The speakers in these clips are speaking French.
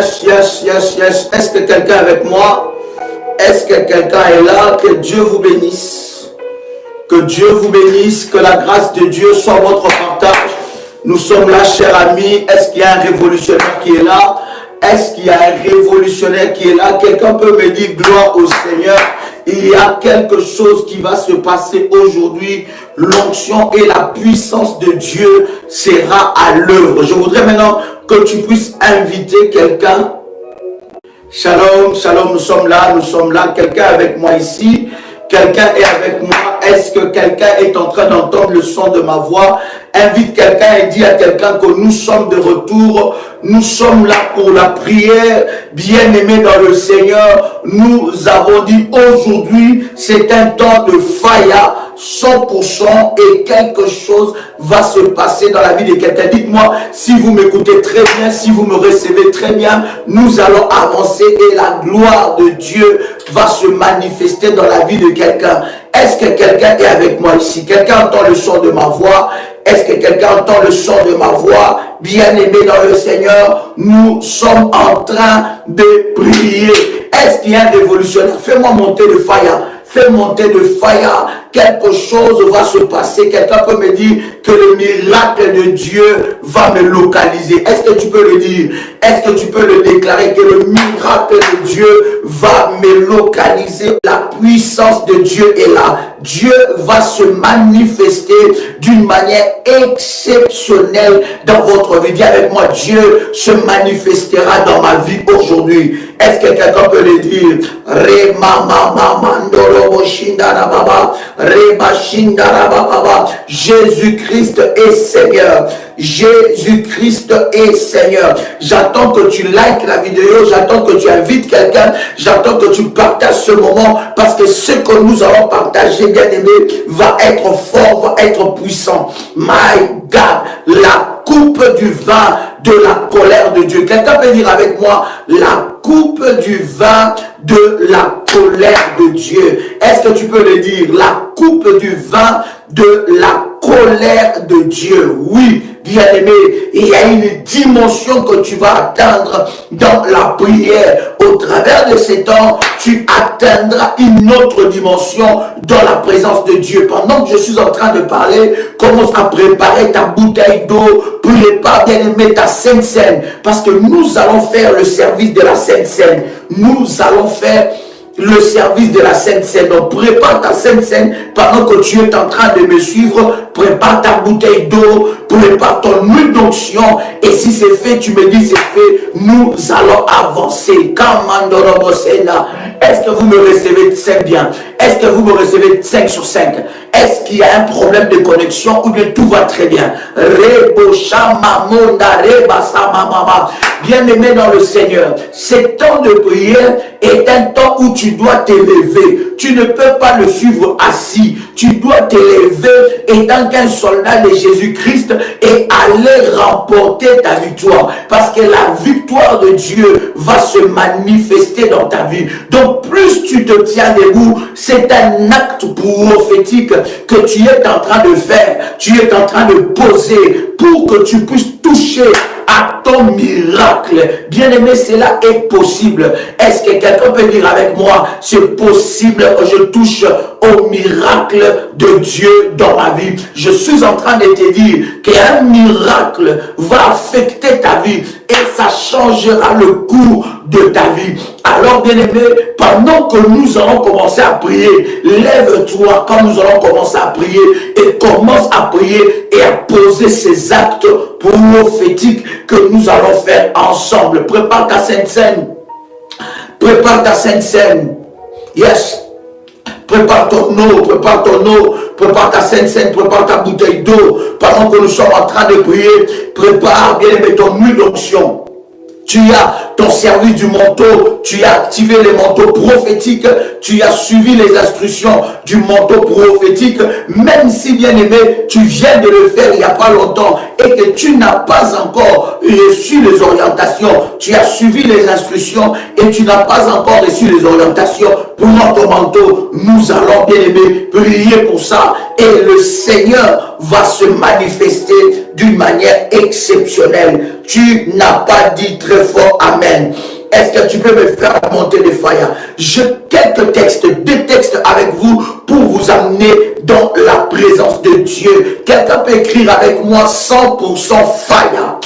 Yes. Est-ce que quelqu'un est avec moi? Est-ce que quelqu'un est là? Que Dieu vous bénisse. Que Dieu vous bénisse. Que la grâce de Dieu soit votre partage. Nous sommes là, chers amis. Est-ce qu'il y a un révolutionnaire qui est là? Est-ce qu'il y a un révolutionnaire qui est là? Quelqu'un peut me dire gloire au Seigneur. Il y a quelque chose qui va se passer aujourd'hui. L'onction et la puissance de Dieu sera à l'œuvre. Je voudrais maintenant que tu puisses inviter quelqu'un. Shalom, nous sommes là. Quelqu'un est avec moi ici. Quelqu'un est avec moi. Est-ce que quelqu'un est en train d'entendre le son de ma voix? Invite quelqu'un et dis à quelqu'un que nous sommes de retour. Nous sommes là pour la prière. Bien-aimés dans le Seigneur, nous avons dit aujourd'hui, c'est un temps de faya 100% et quelque chose va se passer dans la vie de quelqu'un. Dites-moi si vous m'écoutez très bien, si vous me recevez très bien, nous allons avancer et la gloire de Dieu va se manifester dans la vie de quelqu'un. Est-ce que quelqu'un est avec moi ici? Quelqu'un entend le son de ma voix? Est-ce que quelqu'un entend le son de ma voix? Bien-aimé dans le Seigneur, nous sommes en train de prier. Est-ce qu'il y a un révolutionnaire? Fais-moi monter le fire. Fais monter de fire. Quelque chose va se passer. Quelqu'un peut me dire que le miracle de Dieu va me localiser. Est-ce que tu peux le dire? Est-ce que tu peux le déclarer que le miracle de Dieu va me localiser? La puissance de Dieu est là. Dieu va se manifester d'une manière exceptionnelle dans votre vie. Dis avec moi, Dieu se manifestera dans ma vie aujourd'hui. Est-ce que quelqu'un peut le dire? Jésus-Christ est Seigneur. Jésus-Christ est Seigneur. J'attends que tu likes la vidéo, j'attends que tu invites quelqu'un, j'attends que tu partages ce moment parce que ce que nous allons partager, bien aimé, va être fort, va être puissant. My God, la coupe du vin de la colère de Dieu. Quelqu'un peut dire avec moi, la coupe du vin de la colère de Dieu. Est-ce que tu peux le dire? La coupe du vin de la colère de Dieu. Oui, bien-aimé, il y a une dimension que tu vas atteindre dans la prière. Au travers de ces temps, tu atteindras une autre dimension dans la présence de Dieu. Pendant que je suis en train de parler, commence à préparer ta bouteille d'eau, prépare, bien-aimé, ta Sainte Seine, parce que nous allons faire le service de la Sainte Seine. Nous allons faire le service de la Sainte Seine. Donc prépare ta Sainte Seine pendant que tu es en train de me suivre. Prépare ta bouteille d'eau, prépare ton huile d'onction. Et si c'est fait, tu me dis c'est fait. Nous allons avancer. Est-ce que vous me recevez 5 bien? Est-ce que vous me recevez 5 sur 5? Est-ce qu'il y a un problème de connexion ou bien tout va très bien? Bien-aimé dans le Seigneur, ce temps de prière est un temps où tu dois t'élever. Tu ne peux pas le suivre assis. Tu dois t'élever étant qu'un soldat de Jésus-Christ et aller remporter ta victoire. Parce que la victoire de Dieu va se manifester dans ta vie. Donc plus tu te tiens debout, c'est un acte prophétique que tu es en train de faire. Tu es en train de poser pour que tu puisses toucher à ton miracle. Bien-aimé, cela est possible. Est-ce que quelqu'un peut dire avec moi, c'est possible que je touche au miracle de Dieu dans ma vie? Je suis en train de te dire qu'un miracle va affecter ta vie et ça changera le cours de ta vie. Alors, bien-aimé, pendant que nous allons commencer à prier, lève-toi quand nous allons commencer à prier et commence à prier et à poser ces actes prophétiques que nous allons faire ensemble. Prépare ta Sainte Seine. Prépare ta Sainte Seine. Yes. Prépare ton eau, prépare ta Sainte Seine, prépare ta bouteille d'eau. Pendant que nous sommes en train de prier, prépare bien aimé ton huile d'onction. Tu as ton service du manteau, tu as activé les manteaux prophétiques, tu as suivi les instructions du manteau prophétique, même si bien aimé, tu viens de le faire il n'y a pas longtemps et que tu n'as pas encore reçu les orientations, tu as suivi les instructions et tu n'as pas encore reçu les orientations, prends ton manteau, nous allons bien aimé prier pour ça et le Seigneur va se manifester d'une manière exceptionnelle. Tu n'as pas dit très fort Amen. vienne. Est-ce que tu peux me faire monter des fire? J'ai quelques textes, 2 textes avec vous pour vous amener dans la présence de Dieu. Quelqu'un peut écrire avec moi 100% fire.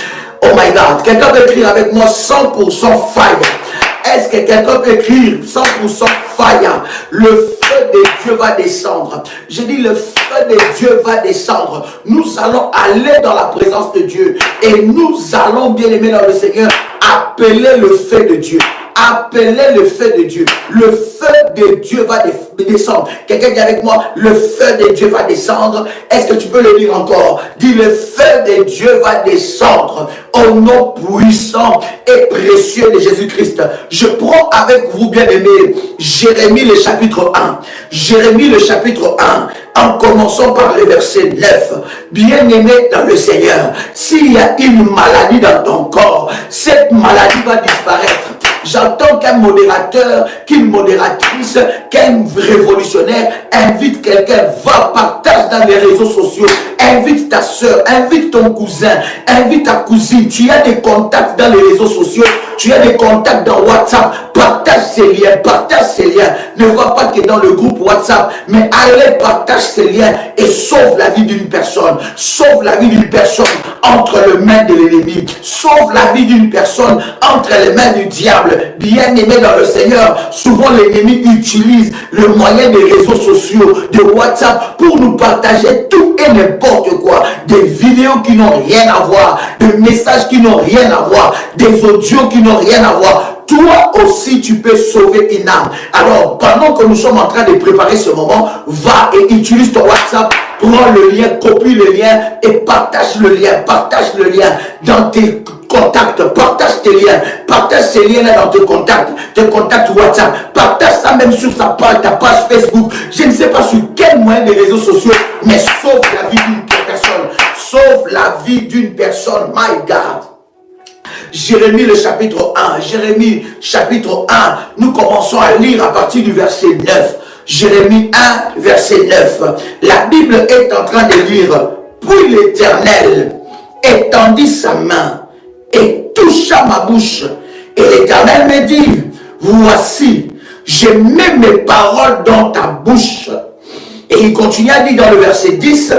Oh my God. Quelqu'un peut écrire avec moi 100% fire. Est-ce que quelqu'un peut écrire 100% fire? Le feu de Dieu va descendre. Je dis le feu de Dieu va descendre. Nous allons aller dans la présence de Dieu. Et nous allons, bien aimés dans le Seigneur, appeler le feu de Dieu. Appelez le feu de Dieu. Le feu de Dieu va descendre. Quelqu'un dit avec moi, le feu de Dieu va descendre. Est-ce que tu peux le lire encore? Dis, le feu de Dieu va descendre au nom puissant et précieux de Jésus-Christ. Je prends avec vous, bien-aimés, Jérémie le chapitre 1. Jérémie le chapitre 1, en commençant par le verset 9. Bien-aimé dans le Seigneur, s'il y a une maladie dans ton corps, cette maladie va disparaître. J'entends qu'un modérateur, qu'une modératrice, qu'un révolutionnaire invite quelqu'un, va, partage dans les réseaux sociaux, invite ta soeur, invite ton cousin, invite ta cousine. Tu as des contacts dans les réseaux sociaux, tu as des contacts dans WhatsApp, partage ces liens, partage ces liens. Ne va pas que dans le groupe WhatsApp, mais allez, partage ces liens et sauve la vie d'une personne. Sauve la vie d'une personne entre les mains de l'ennemi. Sauve la vie d'une personne entre les mains du diable. Bien-aimé dans le Seigneur, souvent l'ennemi utilise le moyen des réseaux sociaux, de WhatsApp, pour nous partager tout et n'importe quoi. Des vidéos qui n'ont rien à voir, des messages qui n'ont rien à voir, des audios qui n'ont rien à voir. Toi aussi, tu peux sauver une âme. Alors, pendant que nous sommes en train de préparer ce moment, va et utilise ton WhatsApp, prends le lien, copie le lien et partage le lien dans tes contacts, partage tes liens, partage ces liens-là dans tes contacts WhatsApp, partage ça même sur ta page Facebook. Je ne sais pas sur quel moyen des réseaux sociaux, mais sauve la vie d'une personne. Sauve la vie d'une personne, my God. Jérémie le chapitre 1, Jérémie chapitre 1, nous commençons à lire à partir du verset 9. Jérémie 1, verset 9. La Bible est en train de lire. Puis l'Éternel étendit sa main et toucha ma bouche. Et l'Éternel me dit, voici, je mets mes paroles dans ta bouche. Et il continue à dire dans le verset 10,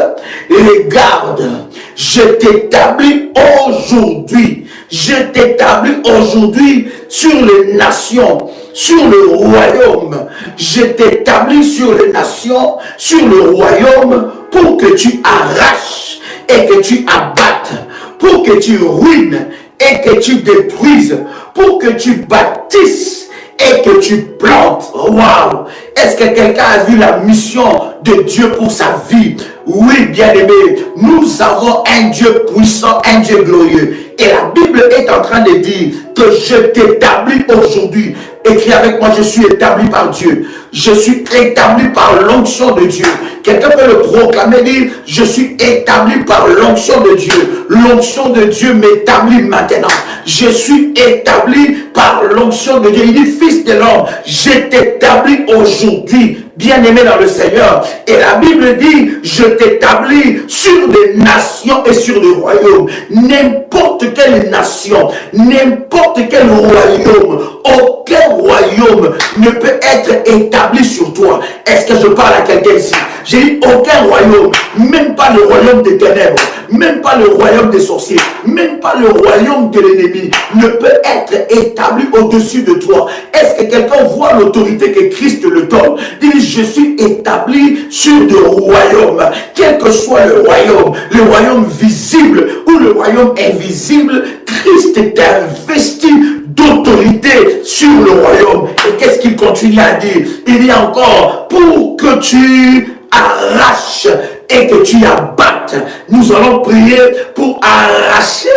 regarde, je t'établis aujourd'hui. Je t'établis aujourd'hui sur les nations, sur le royaume. Je t'établis sur les nations, sur le royaume, pour que tu arraches et que tu abattes, pour que tu ruines et que tu détruises, pour que tu bâtisses et que tu plantes. Waouh! Est-ce que quelqu'un a vu la mission de Dieu pour sa vie? Oui, bien-aimé, nous avons un Dieu puissant, un Dieu glorieux. Et la Bible est en train de dire que je t'établis aujourd'hui. Écris avec moi, je suis établi par Dieu. Je suis établi par l'onction de Dieu. Quelqu'un peut le proclamer, dire, je suis établi par l'onction de Dieu. L'onction de Dieu m'établit maintenant. Je suis établi par l'onction de Dieu. Il dit, fils de l'homme, je t'établis aujourd'hui. Bien-aimé dans le Seigneur. Et la Bible dit, je t'établis sur des nations et sur des royaumes. N'importe quelle nation, n'importe quel royaume, aucun royaume ne peut être établi sur toi. Est-ce que je parle à quelqu'un ici? J'ai dit aucun royaume, même pas le royaume des ténèbres, même pas le royaume des sorciers, même pas le royaume de l'ennemi ne peut être établi au-dessus de toi. Est-ce que quelqu'un voit l'autorité que Christ le donne? Il dit, je suis établi sur des royaumes, quel que soit le royaume visible ou le royaume invisible, Christ est investi d'autorité sur le royaume. Et qu'est-ce qu'il continue à dire? Il dit encore, pour que tu arraches et que tu abattes. Nous allons prier pour arracher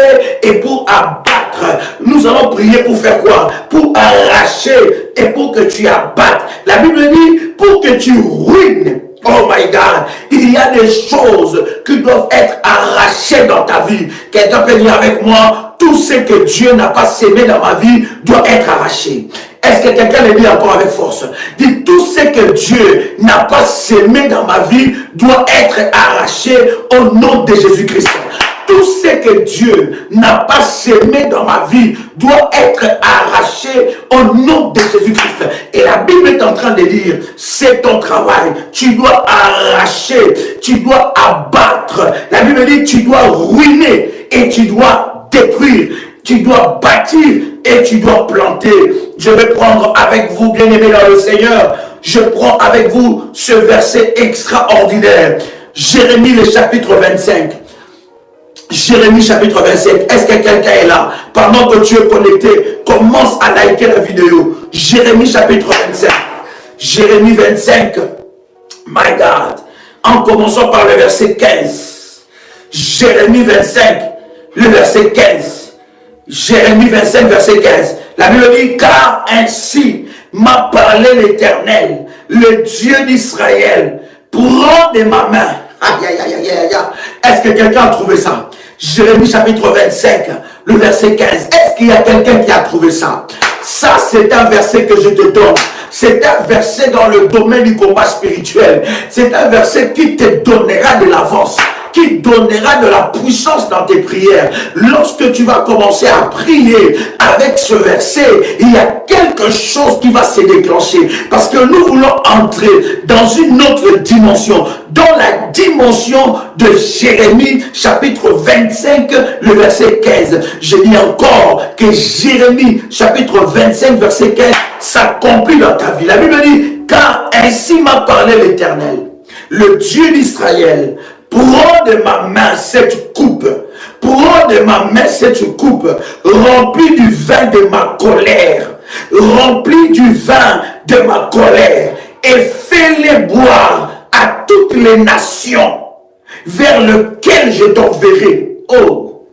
et pour abattre. Nous allons prier pour faire quoi? Pour arracher et pour que tu abattes. La Bible dit pour que tu ruines. Oh my God, il y a des choses qui doivent être arrachées dans ta vie. Quelqu'un peut dire avec moi, tout ce que Dieu n'a pas sémé dans ma vie doit être arraché. Est-ce que quelqu'un le dit encore avec force? Dit, tout ce que Dieu n'a pas sémé dans ma vie doit être arraché au nom de Jésus-Christ. Tout ce que Dieu n'a pas semé dans ma vie doit être arraché au nom de Jésus-Christ. Et la Bible est en train de dire, c'est ton travail. Tu dois arracher, tu dois abattre. La Bible dit, tu dois ruiner et tu dois détruire. Tu dois bâtir et tu dois planter. Je vais prendre avec vous, bien-aimés dans le Seigneur, je prends avec vous ce verset extraordinaire. Jérémie, le chapitre 25. Jérémie chapitre 25. Est-ce que quelqu'un est là? Pendant que tu es connecté, commence à liker la vidéo. Jérémie chapitre 25. Jérémie 25. My God. En commençant par le verset 15. Jérémie 25, le verset 15. Jérémie 25, verset 15. La Bible dit, car ainsi m'a parlé l'Éternel, le Dieu d'Israël. Prends de ma main. Aïe, aïe, aïe, aïe, aïe. Est-ce que quelqu'un a trouvé ça? Jérémie chapitre 25, le verset 15. Est-ce qu'il y a quelqu'un qui a trouvé ça? Ça, c'est un verset que je te donne. C'est un verset dans le domaine du combat spirituel. C'est un verset qui te donnera de l'avance, qui donnera de la puissance dans tes prières. Lorsque tu vas commencer à prier avec ce verset, il y a quelque chose qui va se déclencher. Parce que nous voulons entrer dans une autre dimension, dans la dimension de Jérémie, chapitre 25, le verset 15. Je dis encore que Jérémie, chapitre 25, verset 15, s'accomplit dans ta vie. La Bible dit, car ainsi m'a parlé l'Éternel, le Dieu d'Israël. Prends de ma main cette coupe, prends de ma main cette coupe, remplie du vin de ma colère, remplie du vin de ma colère, et fais-les boire à toutes les nations vers lesquelles je t'enverrai. Oh,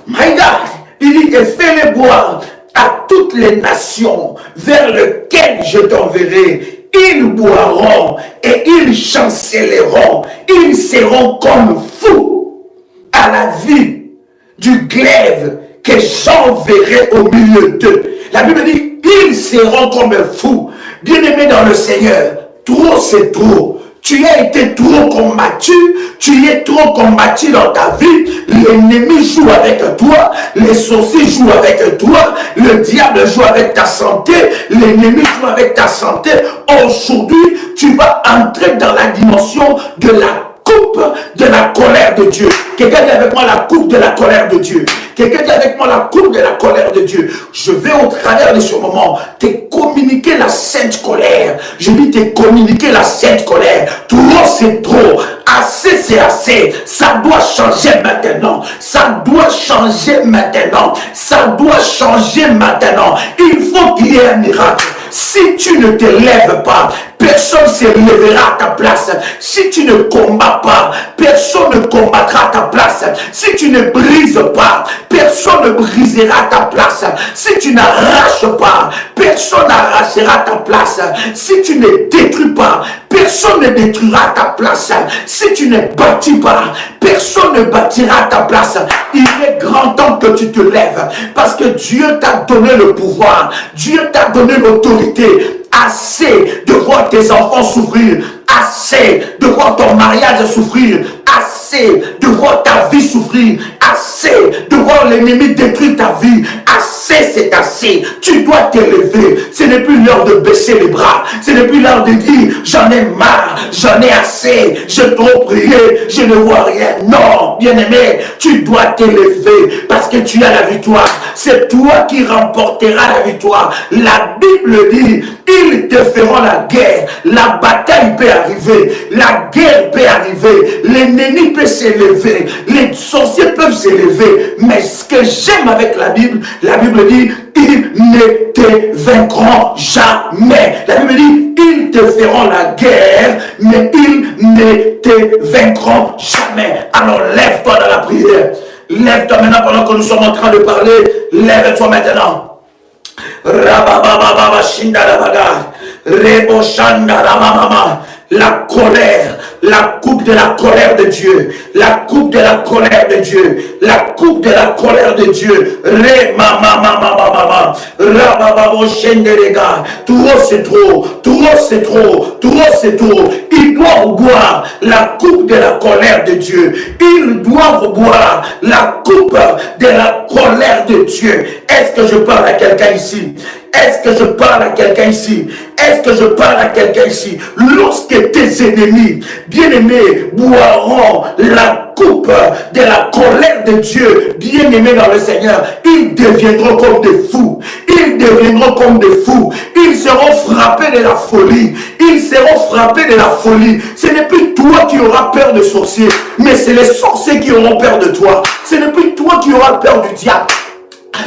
my God, il dit, et fais-les boire à toutes les nations vers lesquelles je t'enverrai. Ils boiront et ils chancelleront. Ils seront comme fous à la vue du glaive que j'enverrai au milieu d'eux. La Bible dit, ils seront comme fous. Bien-aimés dans le Seigneur, trop c'est trop. Tu as été trop combattu, tu es trop combattu dans ta vie, l'ennemi joue avec toi, les sorciers jouent avec toi, le diable joue avec ta santé, l'ennemi joue avec ta santé. Aujourd'hui, tu vas entrer dans la dimension de la coupe de la colère de Dieu. Quelqu'un dit avec moi la coupe de la colère de Dieu. Quelqu'un dit avec moi la coupe de la colère de Dieu. Je vais au travers de ce moment te communiquer la sainte colère. Je dis te communiquer la sainte colère. Trop c'est trop. Assez c'est assez. Ça doit changer maintenant. Ça doit changer maintenant. Ça doit changer maintenant. Il faut qu'il y ait un miracle. Si tu ne te lèves pas, personne ne se lèvera à ta place. Si tu ne combats pas, personne ne combattra à ta place. Si tu ne brises pas, personne ne brisera ta place. Si tu n'arraches pas, personne n'arrachera ta place. Si tu ne détruis pas, personne ne détruira ta place. Si tu ne bâtis pas, personne ne bâtira ta place. Il est grand temps que tu te lèves parce que Dieu t'a donné le pouvoir. Dieu t'a donné l'autorité. Assez de voir tes enfants souffrir, assez de voir ton mariage souffrir, assez de voir ta vie souffrir, assez de voir l'ennemi détruire ta vie, assez c'est assez. Tu dois t'élever. Ce n'est plus l'heure de baisser les bras, ce n'est plus l'heure de dire j'en ai marre, j'en ai assez, j'ai trop prié, je ne vois rien. Non, bien-aimé, tu dois t'élever parce que tu as la victoire. C'est toi qui remporteras la victoire. La Bible dit, ils te feront la guerre. La bataille peut arriver. La guerre peut arriver. L'ennemi peut s'élever. Les sorciers peuvent s'élever. Mais ce que j'aime avec la Bible dit, ils ne te vaincront jamais. La Bible dit, ils te feront la guerre, mais ils ne te vaincront jamais. Alors lève-toi dans la prière. Lève-toi maintenant pendant que nous sommes en train de parler. Lève-toi maintenant. Rabababa Shindarabaga Rebo Shanda Ramamama la colère, la coupe de la colère de Dieu, la coupe de la colère de Dieu, la coupe de la colère de Dieu. Ré mama mama mama rabababo shenderega. Trop c'est trop, trop c'est trop, trop c'est trop. Ils doivent boire la coupe de la colère de Dieu. Ils doivent boire la coupe de la colère de Dieu. Est-ce que je parle à quelqu'un ici? Est-ce que je parle à quelqu'un ici? Est-ce que je parle à quelqu'un ici? Lorsque tes ennemis, bien-aimés, boiront la coupe de la colère de Dieu, bien-aimés dans le Seigneur, ils deviendront comme des fous. Ils deviendront comme des fous. Ils seront frappés de la folie. Ils seront frappés de la folie. Ce n'est plus toi qui auras peur de sorciers, mais c'est les sorciers qui auront peur de toi. Ce n'est plus toi qui auras peur du diable,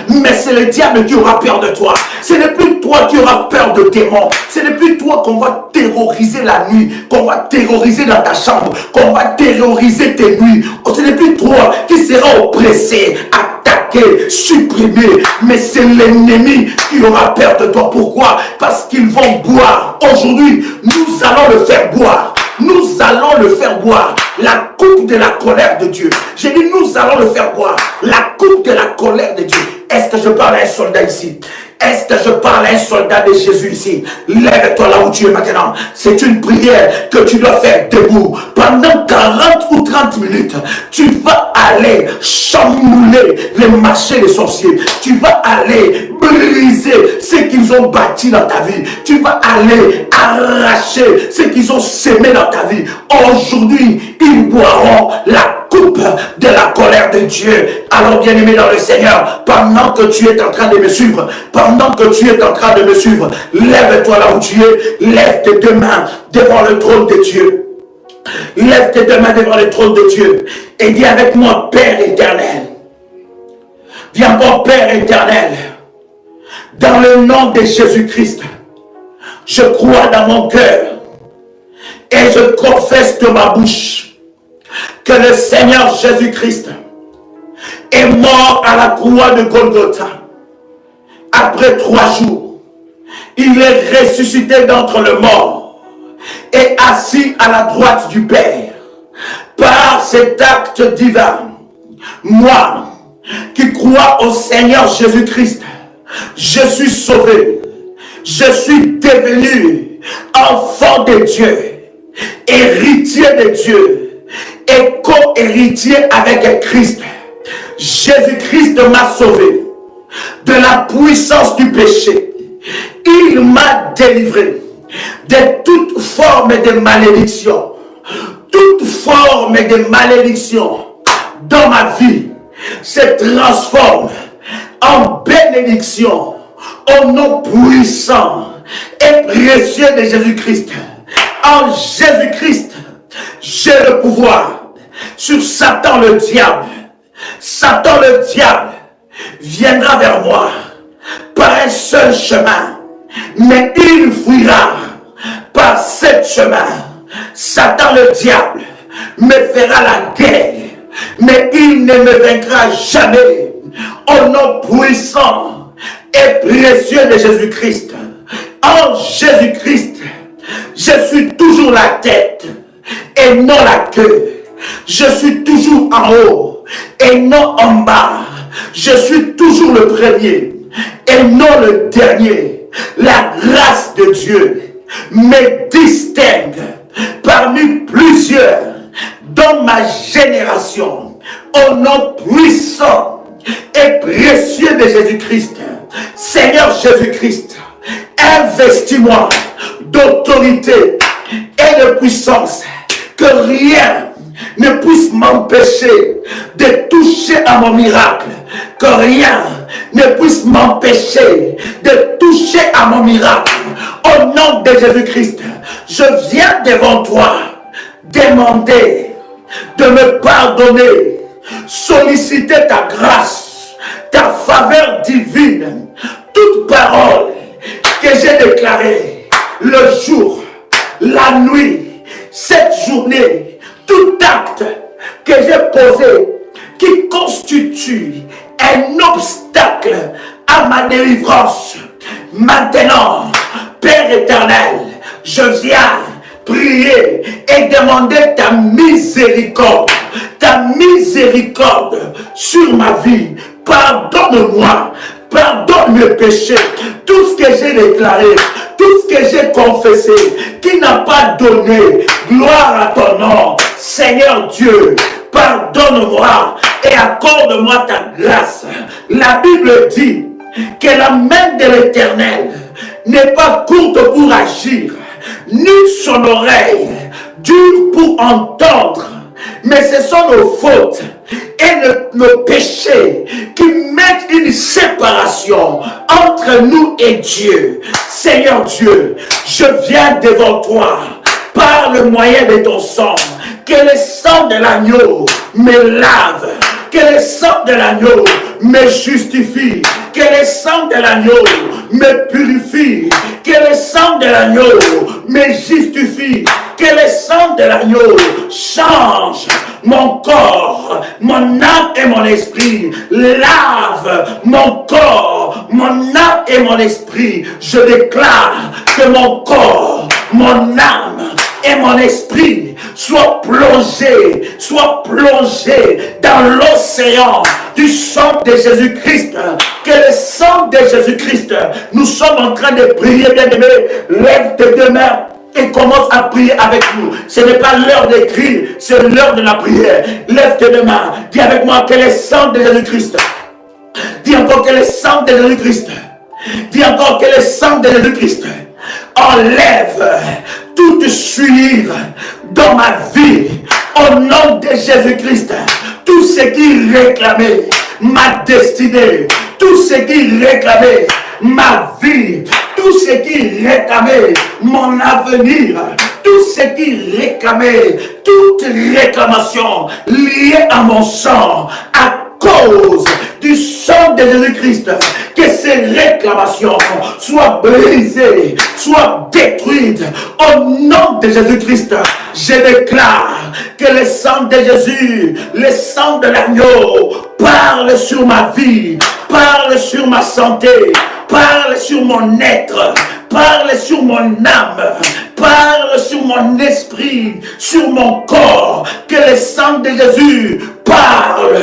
mais c'est le diable qui aura peur de toi. Ce n'est plus toi qui auras peur de démons. Ce n'est plus toi qu'on va terroriser la nuit, qu'on va terroriser dans ta chambre, qu'on va terroriser tes nuits. Ce n'est plus toi qui sera oppressé, attaqué, supprimé, mais c'est l'ennemi qui aura peur de toi. Pourquoi? Parce qu'ils vont boire. Aujourd'hui, nous allons le faire boire. Nous allons le faire boire. La coupe de la colère de Dieu. J'ai dit, nous allons le faire boire. La coupe de la colère de Dieu. Est-ce que je parle à un soldat ici? Est-ce que je parle à un soldat de Jésus ici? Lève-toi là où tu es maintenant. C'est une prière que tu dois faire debout. Pendant 40 ou 30 minutes, tu vas aller chamouler les marchés des sorciers. Tu vas aller briser ce qu'ils ont bâti dans ta vie. Tu vas aller arracher ce qu'ils ont sémé dans ta vie. Aujourd'hui, ils boiront la coupe de la colère de Dieu. Alors, bien-aimé dans le Seigneur, pendant que tu es en train de me suivre, pendant que tu es en train de me suivre, lève-toi là où tu es, lève tes deux mains devant le trône de Dieu. Lève tes deux mains devant le trône de Dieu et dis avec moi, Père éternel. Dis encore, Père éternel, dans le nom de Jésus-Christ, je crois dans mon cœur et je confesse de ma bouche que le Seigneur Jésus-Christ est mort à la croix de Golgotha. Après 3 jours, il est ressuscité d'entre les morts et assis à la droite du Père. Par cet acte divin, moi qui crois au Seigneur Jésus-Christ, je suis sauvé. Je suis devenu enfant de Dieu, héritier de Dieu et co-héritier avec Christ. Jésus-Christ m'a sauvé de la puissance du péché. Il m'a délivré de toute forme de malédiction. Toute forme de malédiction dans ma vie se transforme en bénédiction au nom puissant et précieux de Jésus-Christ. En Jésus-Christ, j'ai le pouvoir sur Satan le diable. Satan le diable viendra vers moi par un seul chemin, mais il fuira par 7 chemins. Satan le diable me fera la guerre, mais il ne me vaincra jamais. Au nom puissant et précieux de Jésus-Christ. En Jésus-Christ, je suis toujours la tête et non la queue. Je suis toujours en haut et non en bas. Je suis toujours le premier et non le dernier. La grâce de Dieu me distingue parmi plusieurs dans ma génération. Au nom puissant et précieux de Jésus-Christ. Seigneur Jésus-Christ, investis-moi d'autorité et de puissance, que rien ne puisse m'empêcher de toucher à mon miracle, que rien ne puisse m'empêcher de toucher à mon miracle. Au nom de Jésus-Christ, je viens devant toi demander de me pardonner, solliciter ta grâce, ta faveur divine, toute parole que j'ai déclarée le jour, la nuit, cette journée, tout acte que j'ai posé qui constitue un obstacle à ma délivrance. Maintenant, Père éternel, je viens prier et demander ta miséricorde sur ma vie. Pardonne-moi, pardonne mes péchés, tout ce que j'ai déclaré, tout ce que j'ai confessé, qui n'a pas donné gloire à ton nom. Seigneur Dieu, pardonne-moi et accorde-moi ta grâce. La Bible dit que la main de l'Éternel n'est pas courte pour agir, ni son oreille dure pour entendre, mais ce sont nos fautes et nos péchés qui mettent une séparation entre nous et Dieu. Seigneur Dieu, je viens devant toi par le moyen de ton sang, que le sang de l'agneau me lave, que le sang de l'agneau me justifie, que le sang de l'agneau me purifie, que le sang de l'agneau me justifie, que le sang de l'agneau change mon corps, mon âme et mon esprit, lave mon corps, mon âme et mon esprit. Je déclare que mon corps, mon âme et mon esprit soient plongés dans l'océan du sang de Jésus-Christ. Que le sang de Jésus-Christ, nous sommes en train de prier, bien-aimé. Lève tes deux mains et commence à prier avec nous. Ce n'est pas l'heure d'écrire, c'est l'heure de la prière. Lève tes deux mains, dis avec moi que le sang de Jésus-Christ. Dis encore que le sang de Jésus-Christ. Dis encore que le sang de Jésus-Christ enlève toute souillure dans ma vie. Au nom de Jésus-Christ, tout ce qui réclamait ma destinée, tout ce qui réclamait ma vie, tout ce qui réclamait mon avenir, tout ce qui réclamait, toute réclamation liée à mon sang, à cause du sang de Jésus-Christ, que ces réclamations soient brisées, soient détruites. Au nom de Jésus-Christ, je déclare que le sang de Jésus, le sang de l'agneau, parle sur ma vie, parle sur ma santé, parle sur mon être, parle sur mon âme, parle sur mon esprit, sur mon corps. Que le sang de Jésus parle,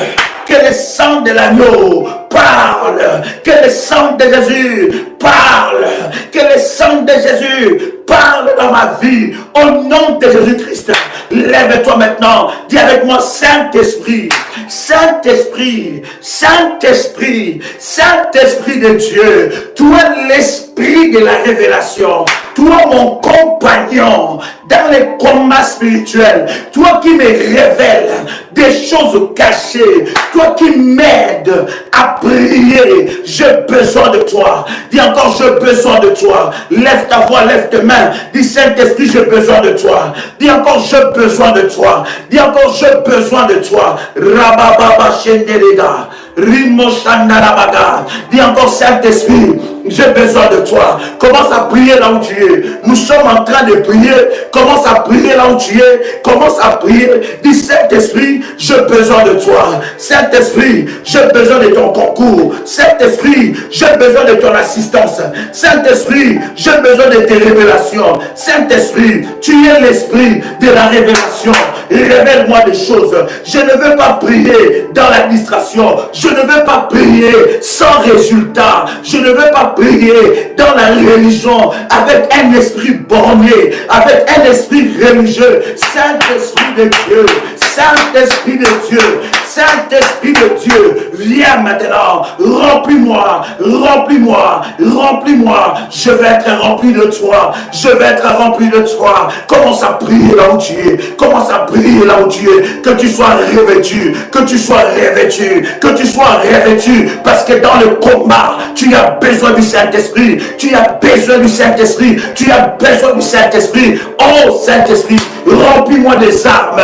que le sang de l'agneau parle, que le sang de Jésus parle, que le sang de Jésus parle dans ma vie. Au nom de Jésus-Christ, lève-toi maintenant, dis avec moi: Saint-Esprit, Saint-Esprit, Saint-Esprit, Saint-Esprit de Dieu, toi l'esprit de la révélation, toi mon compagnon dans les combats spirituels, toi qui me révèles des choses cachées, toi qui m'aides à prier, j'ai besoin de toi. Dis encore: j'ai besoin de toi. Lève ta voix, lève tes mains, dis: Saint-Esprit, j'ai besoin de toi. Dis encore: j'ai besoin de toi. Dis encore: j'ai besoin de toi. Rabababa Shendelega, Rimo Shandarabaga. Dis encore: Saint-Esprit, j'ai besoin de toi. Commence à prier là où tu es. Nous sommes en train de prier. Commence à prier là où tu es. Commence à prier. Dis: Saint-Esprit, j'ai besoin de toi. Saint-Esprit, j'ai besoin de ton concours. Saint-Esprit, j'ai besoin de ton assistance. Saint-Esprit, j'ai besoin de tes révélations. Saint-Esprit, tu es l'esprit de la révélation. Révèle-moi des choses. Je ne veux pas prier dans l'administration. Je ne veux pas prier sans résultat. Je ne veux pas prier dans la religion avec un esprit borné, avec un esprit religieux. Saint-Esprit de Dieu, Saint-Esprit de Dieu, Saint-Esprit de Dieu, viens maintenant, remplis-moi, remplis-moi, remplis-moi. Je vais être rempli de toi, je vais être rempli de toi. Commence à prier là où tu es, commence à prier là où tu es, que tu sois revêtu, que tu sois revêtu, que tu sois revêtu, parce que dans le combat, tu as besoin du Saint-Esprit, tu as besoin du Saint-Esprit, tu as besoin du Saint-Esprit. Oh Saint-Esprit, remplis-moi des armes,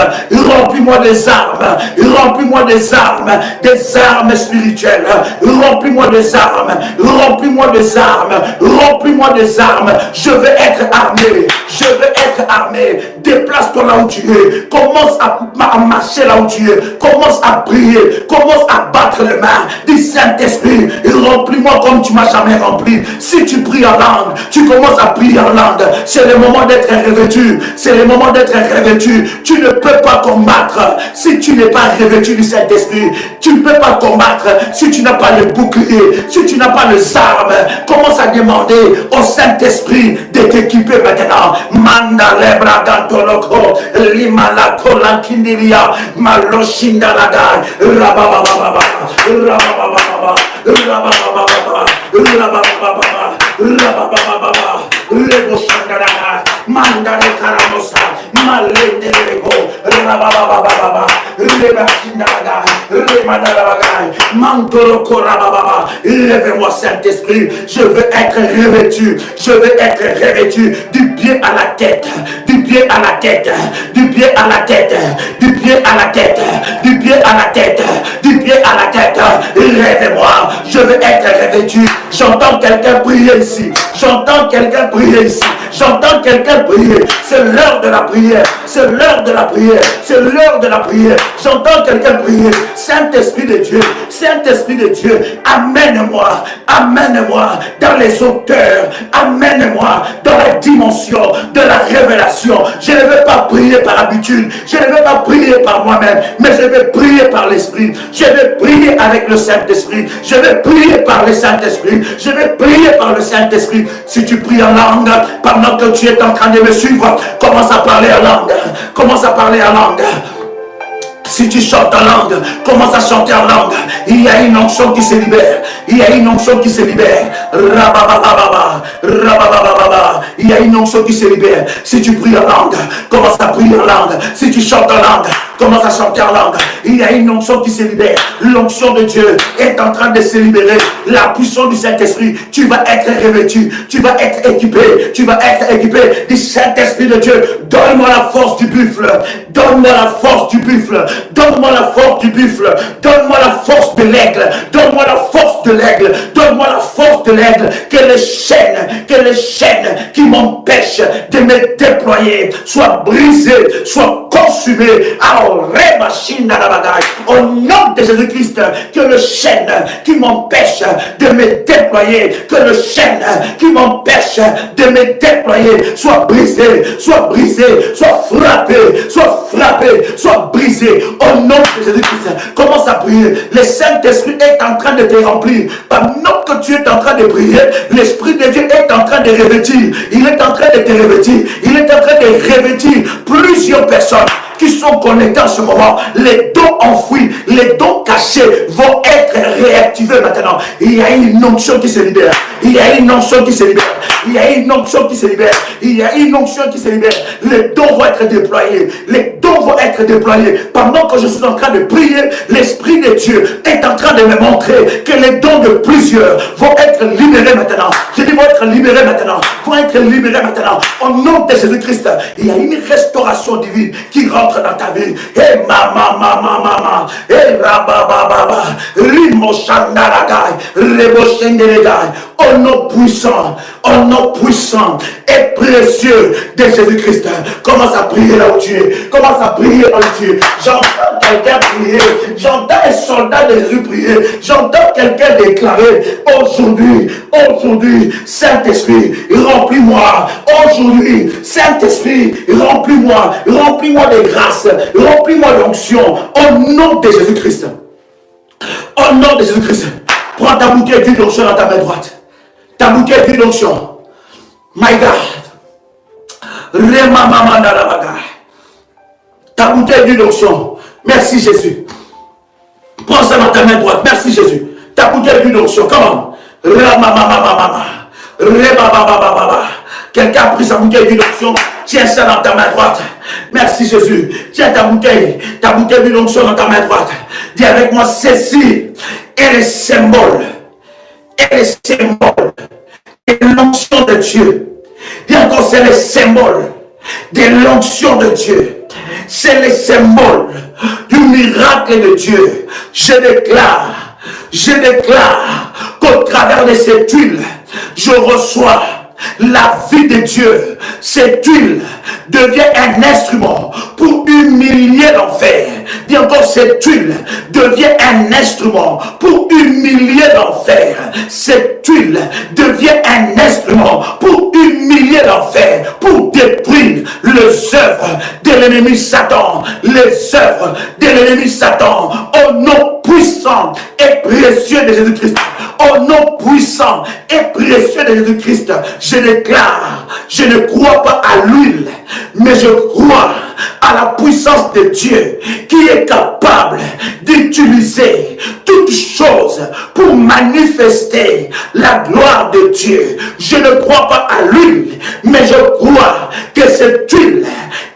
remplis Remplis-moi des armes. Remplis-moi des armes spirituelles. Remplis-moi des armes. Remplis-moi des armes. Remplis-moi des armes. Je veux être armé. Je veux être armé. Déplace-toi là où tu es. Commence à marcher là où tu es. Commence à prier. Commence à battre les mains du Saint-Esprit. Remplis-moi comme tu m'as jamais rempli. Si tu pries en langue, tu commences à prier en langue. C'est le moment d'être revêtu. C'est le moment d'être revêtu. Tu ne peux pas combattre si tu n'es pas revêtu du Saint-Esprit. Tu ne peux pas combattre si tu n'as pas le bouclier, si tu n'as pas les armes. Commence à demander au Saint-Esprit de t'équiper maintenant. Manda lebra gantoloko, limala kolankindiria, maloshindalaga, rababababa, rababababa, rababababa, rababababa, rababababa, leboshandalaga, mandare karamosa, malende lego, rababababa, lebashindalaga, remadalaga, mantoloko rabababa. Lève-moi Saint-Esprit, je veux être revêtu, je veux être revêtu du pied à la tête, du pied à la tête, du pied à la tête, du pied à la tête, du pied à la tête, du pied à la tête. Rêve-moi, je veux être revêtu. J'entends quelqu'un prier ici, j'entends quelqu'un prier ici, j'entends quelqu'un prier. C'est l'heure de la prière, c'est l'heure de la prière, c'est l'heure de la prière. J'entends quelqu'un prier. Saint-Esprit de Dieu, Saint-Esprit de Dieu, amène-moi, amène-moi dans les hauteurs, amène-moi dans la dimension de la révélation. Je ne veux pas prier par habitude, je ne veux pas prier par moi-même, mais je veux prier par l'Esprit. Je veux prier avec le Saint-Esprit, je veux prier par le Saint-Esprit, je veux prier par le Saint-Esprit. Si tu pries en langue, pendant que tu es en train de me suivre, commence à parler en langue, commence à parler en langue. Si tu chantes en langue, commence à chanter en langue. Il y a une onction qui se libère. Il y a une onction qui se libère. Rababababa, rababababa. Il y a une onction qui se libère. Si tu pries en langue, commence à prier en langue. Si tu chantes en langue, commence à chanter en langue. Il y a une onction qui se libère. L'onction de Dieu est en train de se libérer. La puissance du Saint-Esprit, tu vas être revêtu. Tu vas être équipé. Tu vas être équipé du Saint-Esprit de Dieu. Donne-moi la force du buffle. Donne-moi la force du buffle. Donne-moi la force du buffle. Donne-moi la force de l'aigle. Donne-moi la force de l'aigle. Donne-moi la force de l'aigle. Que les chaînes qui m'empêchent de me déployer soient brisées, soient consumées. Au nom de Jésus-Christ, que le chêne qui m'empêche de me déployer, que le chêne qui m'empêche de me déployer soit brisé, soit brisé, soit frappé, soit frappé, soit brisé. Au nom de Jésus-Christ, commence à prier. Le Saint-Esprit est en train de te remplir. Pendant que tu es en train de prier, l'Esprit de Dieu est en train de revêtir. Il est en train de te revêtir. Il est en train de revêtir plusieurs personnes qui sont connectés en ce moment. Les dons enfouis, les dons cachés vont être réactivés maintenant. Il y a une onction qui se libère. Il y a une onction qui se libère. Il y a une onction qui se libère. Il y a une onction qui se libère. Les dons vont être déployés. Les dons vont être déployés. Pendant que je suis en train de prier, l'Esprit de Dieu est en train de me montrer que les dons de plusieurs vont être libérés maintenant. Je dis vont être libérés maintenant. Vont être libérés maintenant. Au nom de Jésus-Christ, il y a une restauration divine qui rentre dans ta vie. Et mama, et rabababa, rimo shandaragai, rebo shendelegai. Au nom puissant et précieux de Jésus-Christ. Commence à prier là où tu es. Commence à prier là où tu es. J'entends quelqu'un prier. J'entends un soldat de Jésus prier. J'entends quelqu'un déclarer aujourd'hui, Saint-Esprit, remplis-moi. Aujourd'hui, Saint-Esprit, remplis-moi. Remplis-moi de grâce. Remplis-moi d'onction. Au nom de Jésus-Christ. Au nom de Jésus-Christ. Prends ta bouteille d'huile d'onction dans ta main droite. Ta bouteille d'huile d'onction. My God. Ta bouteille d'huile d'onction. Merci Jésus. Prends ça dans ta main droite. Merci Jésus. Ta bouteille d'huile d'onction. Comment? Quelqu'un a pris sa bouteille d'huile d'onction. Tiens ça dans ta main droite. Merci Jésus. Tiens ta bouteille d'huile d'onction dans ta main droite. Dis avec moi, ceci est le symbole. Et le symbole de l'onction de Dieu. Dis encore, c'est le symbole de l'onction de Dieu. c'est le symbole du miracle de Dieu. Je déclare qu'au travers de cette huile, je reçois la vie de Dieu. Cette huile devient un instrument pour humilier l'enfer. Dis encore, cette huile devient un instrument pour humilier l'enfer. Cette huile devient un instrument pour humilier l'enfer, pour détruire les œuvres de l'ennemi Satan, les œuvres de l'ennemi Satan, au nom puissant et précieux de Jésus-Christ. Au nom puissant et précieux de Jésus-Christ, je déclare, je ne crois pas à l'huile, mais je crois à la puissance de Dieu qui est capable d'utiliser toutes choses pour manifester la gloire de Dieu. Je ne crois pas à l'huile, mais je crois que cette huile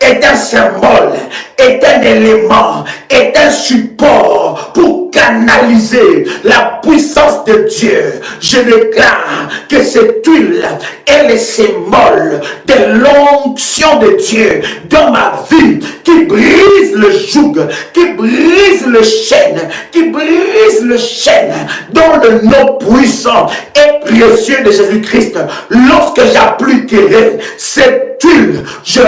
est un symbole, est un élément, est un support pour canaliser la puissance de Dieu. Je déclare que cette huile est le symbole de l'onction de Dieu dans ma vie, qui brise le joug, qui brise le chêne, qui brise le chêne dans le nom puissant et précieux de Jésus-Christ. Lorsque j'appliquerai cette huile, je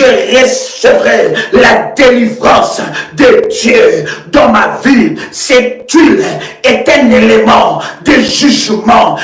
recevrai la délivrance de Dieu dans ma vie. Cette huile est un élément de jugement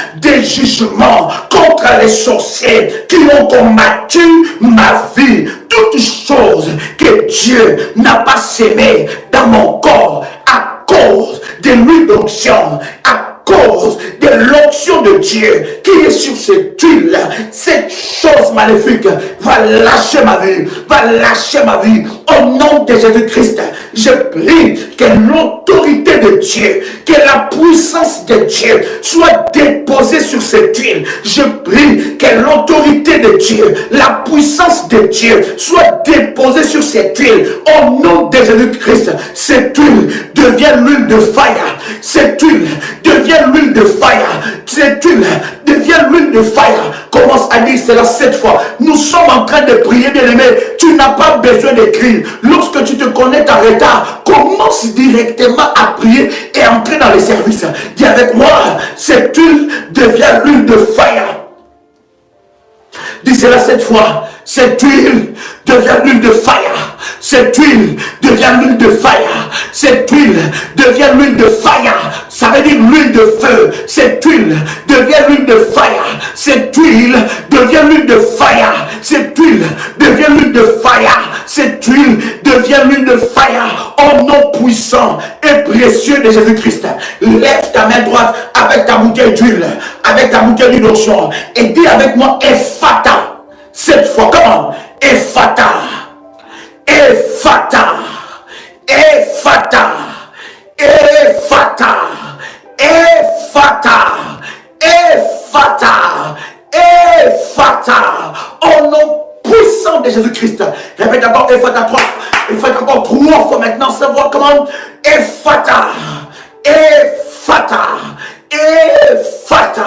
contre les sorciers qui ont combattu ma vie. Toutes choses que Dieu n'a pas sémées dans mon corps à cause de l'huile d'onction, à cause de l'onction de Dieu qui est sur cette huile, cette chose maléfique va lâcher ma vie, au nom de Jésus-Christ. Je prie que l'autorité de Dieu, que la puissance de Dieu soit déposée sur cette huile. Je prie que l'autorité de Dieu, la puissance de Dieu soit déposée sur cette huile au nom de Jésus-Christ. Cette huile devient l'huile de fire. Cette huile devient l'huile de fire. Cette huile devient l'huile de fire. Commence à dire cela 7 fois. Nous sommes en train de prier, bien-aimé. Tu n'as pas besoin d'écrire. Lorsque tu te connectes en retard, commence directement à prier et entrer dans les services. Dis avec moi, cette huile devient l'huile de fire. Dis cela 7 fois. Cette huile devient l'huile de fire. Cette huile devient l'huile de fire. Cette huile devient l'huile de fire. Ça veut dire l'huile de feu. Cette huile devient l'huile de fire. Cette huile devient l'huile de fire. Cette huile devient l'huile de fire. Cette huile devient l'huile de fire. Au nom puissant et précieux de Jésus-Christ. Lève ta main droite avec ta bouteille d'huile, avec ta bouteille d'onction, et dis avec moi Ephata. Cette fois, comment? Ephata. Ephata. Ephata. Ephata. Ephata. Ephata. Ephata. Au nom puissant de Jésus-Christ. Répète encore Ephata 3. Ephata encore 3 fois maintenant. Savoir comment? Ephata. Ephata. Ephata.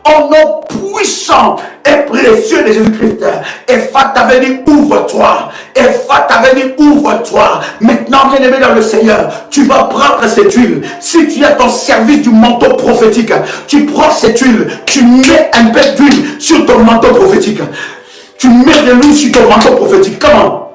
Au nom puissant et précieux de Jésus-Christ. Ephata veut dire ouvre-toi. Ephata veut dire ouvre-toi. Maintenant, bien-aimé dans le Seigneur, tu vas prendre cette huile. Si tu es à ton service du manteau prophétique, tu prends cette huile, tu mets un peu d'huile sur ton manteau prophétique. Tu mets de l'huile sur ton manteau prophétique. Comment?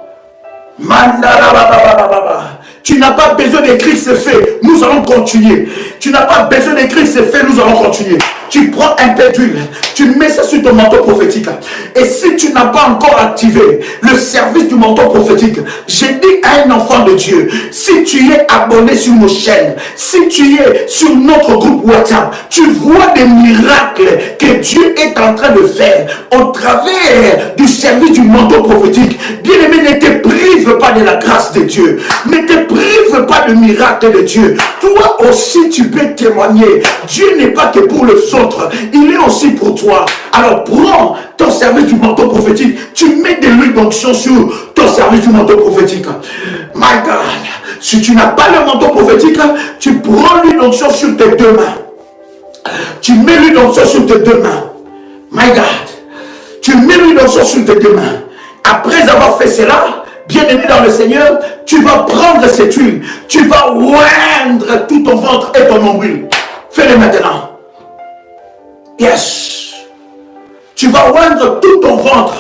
Tu n'as pas besoin d'écrire, c'est fait. Nous allons continuer. Tu n'as pas besoin d'écrire, c'est fait. Nous allons continuer. Tu prends un peu d'huile, tu mets ça sur ton manteau prophétique. Et si tu n'as pas encore activé le service du manteau prophétique, je dis à un enfant de Dieu, si tu es abonné sur nos chaînes, si tu es sur notre groupe WhatsApp, tu vois des miracles que Dieu est en train de faire au travers du service du manteau prophétique. Bien-aimé, ne te prive pas de la grâce de Dieu. Ne te prive pas de miracle de Dieu. Toi aussi, tu peux témoigner. Dieu n'est pas que pour les autres. Il est aussi pour toi. Alors prends ton service du manteau prophétique. Tu mets de l'huile d'onction sur ton service du manteau prophétique. My God. Si tu n'as pas le manteau prophétique, tu prends l'huile d'onction sur tes 2 mains. Tu mets l'huile d'onction sur tes 2 mains. My God. Tu mets l'huile d'onction sur tes 2 mains. Après avoir fait cela, bien-aimé dans le Seigneur, tu vas prendre cette huile, tu vas oindre tout ton ventre et ton nombril. Fais-le maintenant. Yes. Tu vas oindre tout ton ventre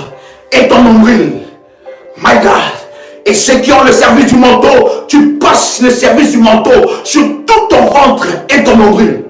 et ton nombril. My God. Et ceux qui ont le service du manteau, tu passes le service du manteau sur tout ton ventre et ton nombril.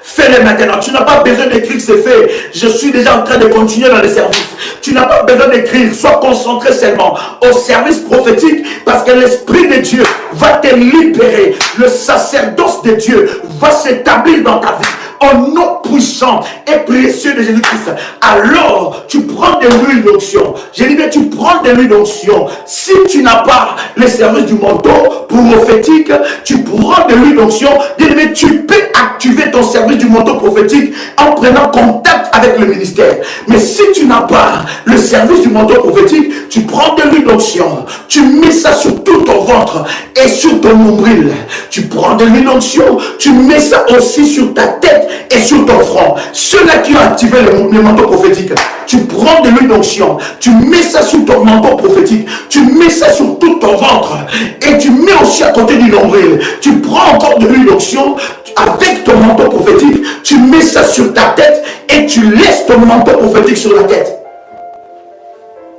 Fais-le maintenant. Tu n'as pas besoin d'écrire que c'est fait. Je suis déjà en train de continuer dans le service. Tu n'as pas besoin d'écrire. Sois concentré seulement au service prophétique parce que l'Esprit de Dieu va te libérer. Le sacerdoce de Dieu va s'établir dans ta vie. Au nom puissant et précieux de Jésus-Christ. Alors, tu prends de l'huile d'onction. J'ai dit, mais tu prends de l'huile d'onction. Si tu n'as pas le service du manteau prophétique, tu prends de l'huile d'onction. Mais tu peux activer ton service du manteau prophétique en prenant contact avec le ministère. Mais si tu n'as pas le service du manteau prophétique, tu prends de l'huile d'onction. Tu mets ça sur tout ton ventre et sur ton nombril. Tu prends de l'huile d'onction. Tu mets ça aussi sur ta tête et sur ton front. Ceux-là qui ont activé le manteau prophétique, tu prends de l'huile d'onction, tu mets ça sur ton manteau prophétique, tu mets ça sur tout ton ventre et tu mets aussi à côté du nombril. Tu prends encore de l'huile d'onction avec ton manteau prophétique, tu mets ça sur ta tête et tu laisses ton manteau prophétique sur la tête.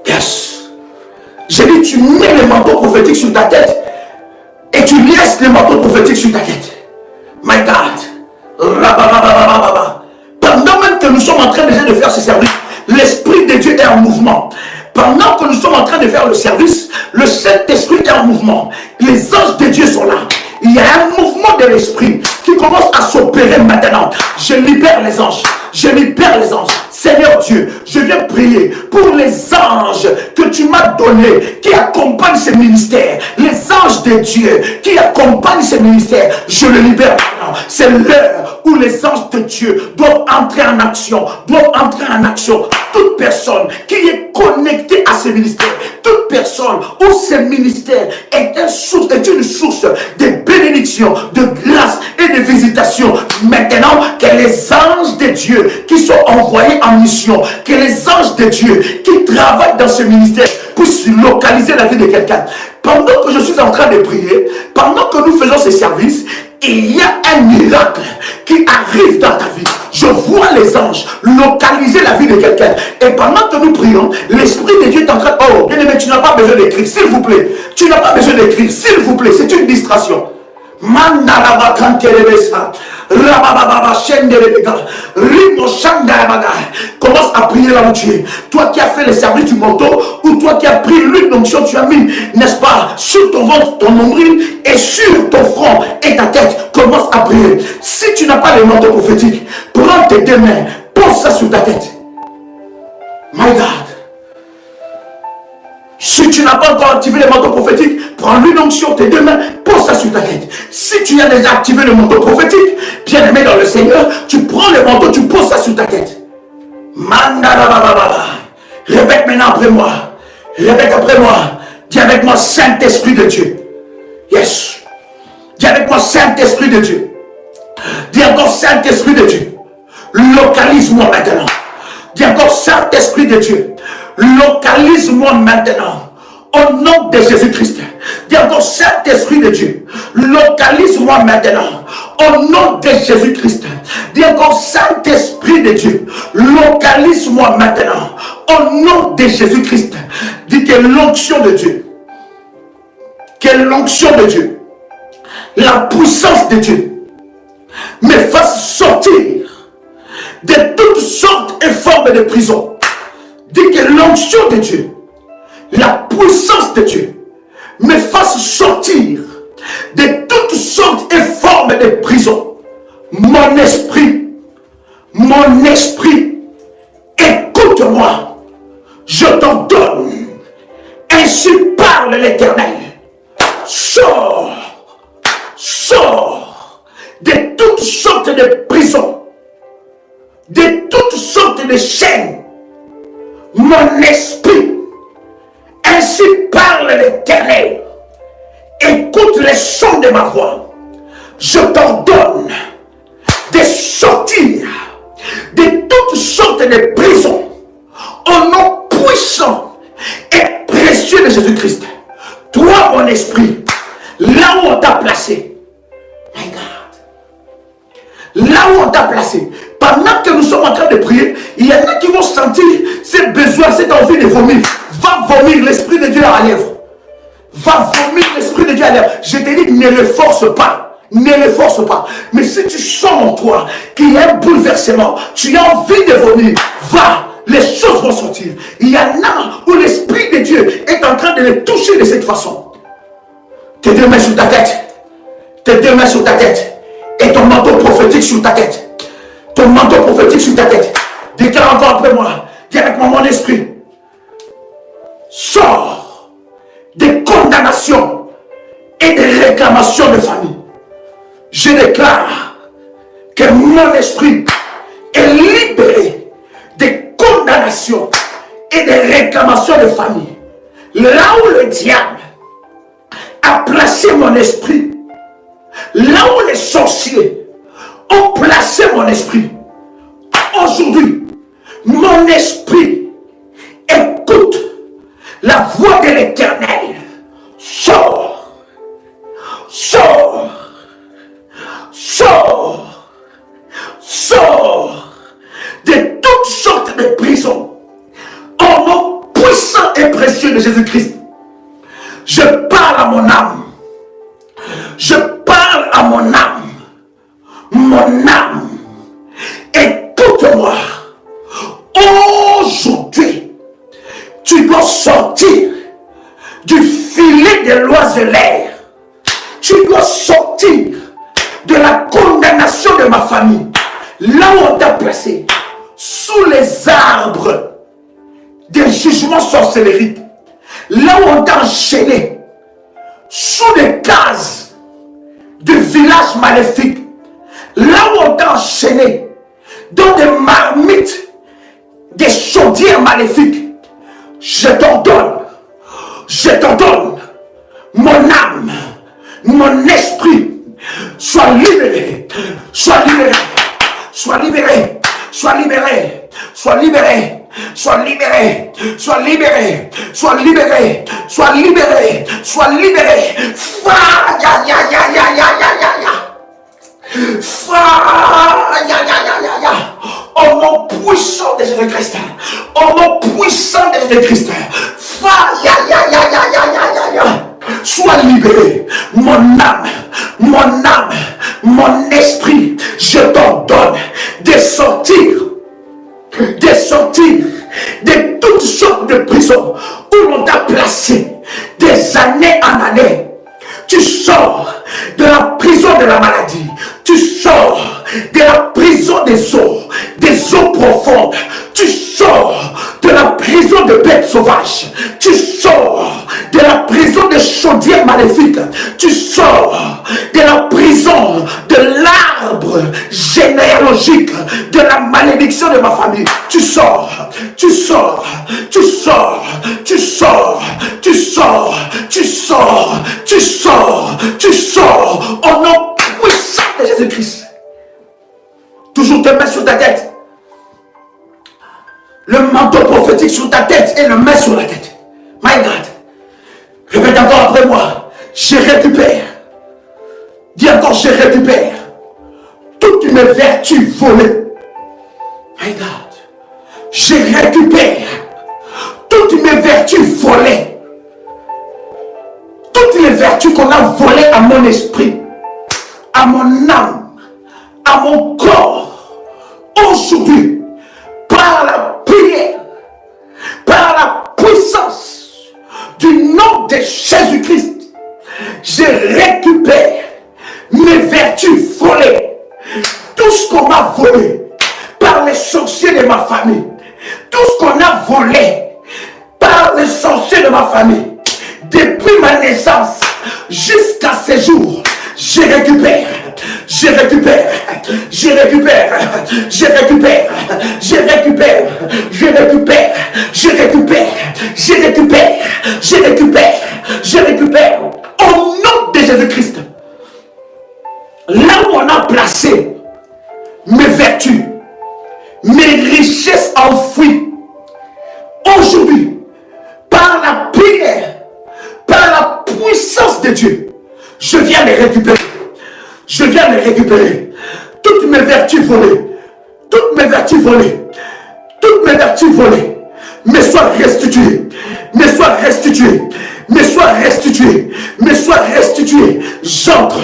Yes. J'ai dit, tu mets le manteau prophétique sur ta tête et tu laisses le manteau prophétique sur ta tête. My God. Pendant même que nous sommes en train déjà de faire ce service, l'Esprit de Dieu est en mouvement. Pendant que nous sommes en train de faire le service, le Saint-Esprit est en mouvement. Les anges de Dieu sont là. Il y a un mouvement de l'Esprit qui commence à s'opérer maintenant. Je libère les anges. Je libère les anges. Seigneur Dieu, je viens prier pour les anges que tu m'as donnés, qui accompagnent ces ministères. Les anges de Dieu qui accompagnent ces ministères, je les libère maintenant. C'est l'heure où les anges de Dieu doivent entrer en action. Toute personne qui est connectée à ces ministères, toute personne où ce ministère est une source de bénédiction, de grâce et de visitation. Maintenant, que les anges de Dieu qui sont envoyés en mission, que les anges de Dieu qui travaillent dans ce ministère puissent localiser la vie de quelqu'un. Pendant que je suis en train de prier, pendant que nous faisons ces services, il y a un miracle qui arrive dans ta vie. Je vois les anges localiser la vie de quelqu'un. Et pendant que nous prions, l'Esprit de Dieu est en train de... Oh, bien aimé, tu n'as pas besoin d'écrire, s'il vous plaît. Tu n'as pas besoin d'écrire, s'il vous plaît. C'est une distraction. Commence à prier là où tu es. Toi qui as fait le service du manteau, ou toi qui as pris l'huile d'onction, tu as mis, n'est-ce pas, sur ton ventre, ton nombril et sur ton front et ta tête. Commence à prier. Si tu n'as pas le manteau prophétique, prends tes deux mains, pose ça sur ta tête. My God. Si tu n'as pas encore activé le manteau prophétique, prends l'huile d'onction, tes deux mains, pose ça sur ta tête. Si tu as déjà activé le manteau prophétique, bien aimé dans le Seigneur, tu prends le manteau, tu poses ça sur ta tête. Répète maintenant après moi. Répète après moi. Dis avec moi, Saint-Esprit de Dieu. Yes. Dis avec moi, Saint-Esprit de Dieu. Dis encore, Saint-Esprit de Dieu. Localise-moi maintenant. Dis encore, Saint-Esprit de Dieu. Localise-moi maintenant. Au nom de Jésus-Christ. Dis encore, Saint-Esprit de Dieu. Localise-moi maintenant. Au nom de Jésus-Christ. Dis encore, Saint-Esprit de Dieu. Localise-moi maintenant. Au nom de Jésus-Christ. Dis que l'onction de Dieu. Que l'onction de Dieu. La puissance de Dieu. Me fasse sortir de toutes sortes et formes de prison. Dis que l'onction de Dieu, la puissance de Dieu, me fasse sortir de toutes sortes et formes de prison. Mon esprit, écoute-moi, je t'ordonne, ainsi parle l'Éternel. Sors de toutes sortes de prisons, de toutes sortes de chaînes. Mon esprit, ainsi parle l'Éternel. Écoute les sons de ma voix. Je t'ordonne de sortir des prisons. Au nom puissant et précieux de Jésus-Christ. Toi, mon esprit, là où on t'a placé, my God, là où on t'a placé, pendant que nous sommes en train de prier, il y en a qui vont sentir ces besoins, cette envie de vomir. Va vomir l'Esprit de Dieu à lèvres. Va vomir l'Esprit de Dieu à lèvres. Je te dis, ne le force pas. Ne le force pas. Mais si tu sens en toi qu'il y a un bouleversement, tu as envie de vomir, va. Les choses vont sortir. Il y en a où l'Esprit de Dieu est en train de les toucher de cette façon. Tes deux mains sur ta tête. Tes deux mains sur ta tête. Et ton manteau prophétique sur ta tête. Ton manteau prophétique sur ta tête. Déclare encore après moi. Dis avec moi, mon esprit. Sors des condamnations et des réclamations de famille. Je déclare que mon esprit est libéré des condamnations et des réclamations de famille. Là où le diable a placé mon esprit, là où les sorciers ont placé mon esprit, aujourd'hui, mon esprit écoute la voix de l'Éternel. Sors, sors, sors, sors de toutes sortes de prisons. Au nom puissant et précieux de Jésus-Christ, je parle à mon âme. Je parle à mon âme. Mon âme, écoute-moi. Aujourd'hui, tu dois sortir du filet de l'oiseleur. Tu dois sortir de la condamnation de ma famille. Là où on t'a placé, sous les arbres des jugements sorcellériques. Là où on t'a enchaîné, sous des cases de villages maléfiques. Là où on t'a enchaîné, dans des marmites, des chaudières maléfiques. Je t'ordonne, mon âme, mon esprit, sois libéré, sois libéré, sois libéré, sois libéré, sois libéré, sois libéré, sois libéré, sois libéré, sois libéré, sois libéré. Au nom puissant de Jésus-Christ, au nom puissant de Jésus-Christ, sois libéré, mon âme, mon esprit. Je t'ordonne de sortir de toutes sortes de prisons où l'on t'a placé des années en années. Tu sors de la prison de la maladie. Tu sors de la prison des eaux profondes. Tu sors de la prison de bêtes sauvages. Tu sors de la prison des chaudières maléfiques. Tu sors de la prison de l'arbre généalogique de la malédiction de ma famille. Tu sors, tu sors, tu sors, tu sors, tu sors, tu sors, tu sors, tu sors au nom puissant de Jésus-Christ. Toujours tes mains sur ta tête. Le manteau prophétique sur ta tête et le main sur la tête. My God. Répète encore après moi. Je récupère. Dis encore, je récupère toutes mes vertus volées. My God. Je récupère toutes mes vertus volées. Toutes les vertus qu'on a volées à mon esprit, à mon âme, à mon corps. Aujourd'hui, par la prière, par la puissance du nom de Jésus-Christ, je récupère mes vertus volées. Tout ce qu'on m'a volé par les sorciers de ma famille, tout ce qu'on a volé par les sorciers de ma famille, depuis ma naissance jusqu'à ce jour, je récupère, je récupère, je récupère, je récupère, je récupère, je récupère, je récupère, je récupère, je récupère, je récupère, au nom de Jésus-Christ. Là où on a placé mes vertus, mes richesses enfouies, aujourd'hui, par la prière, par la puissance de Dieu, je viens les récupérer. Je viens les récupérer. Toutes mes vertus volées, toutes mes vertus volées, toutes mes vertus volées, me soient restituées, me soient restituées, me soient restituées, me soient restituées. J'entre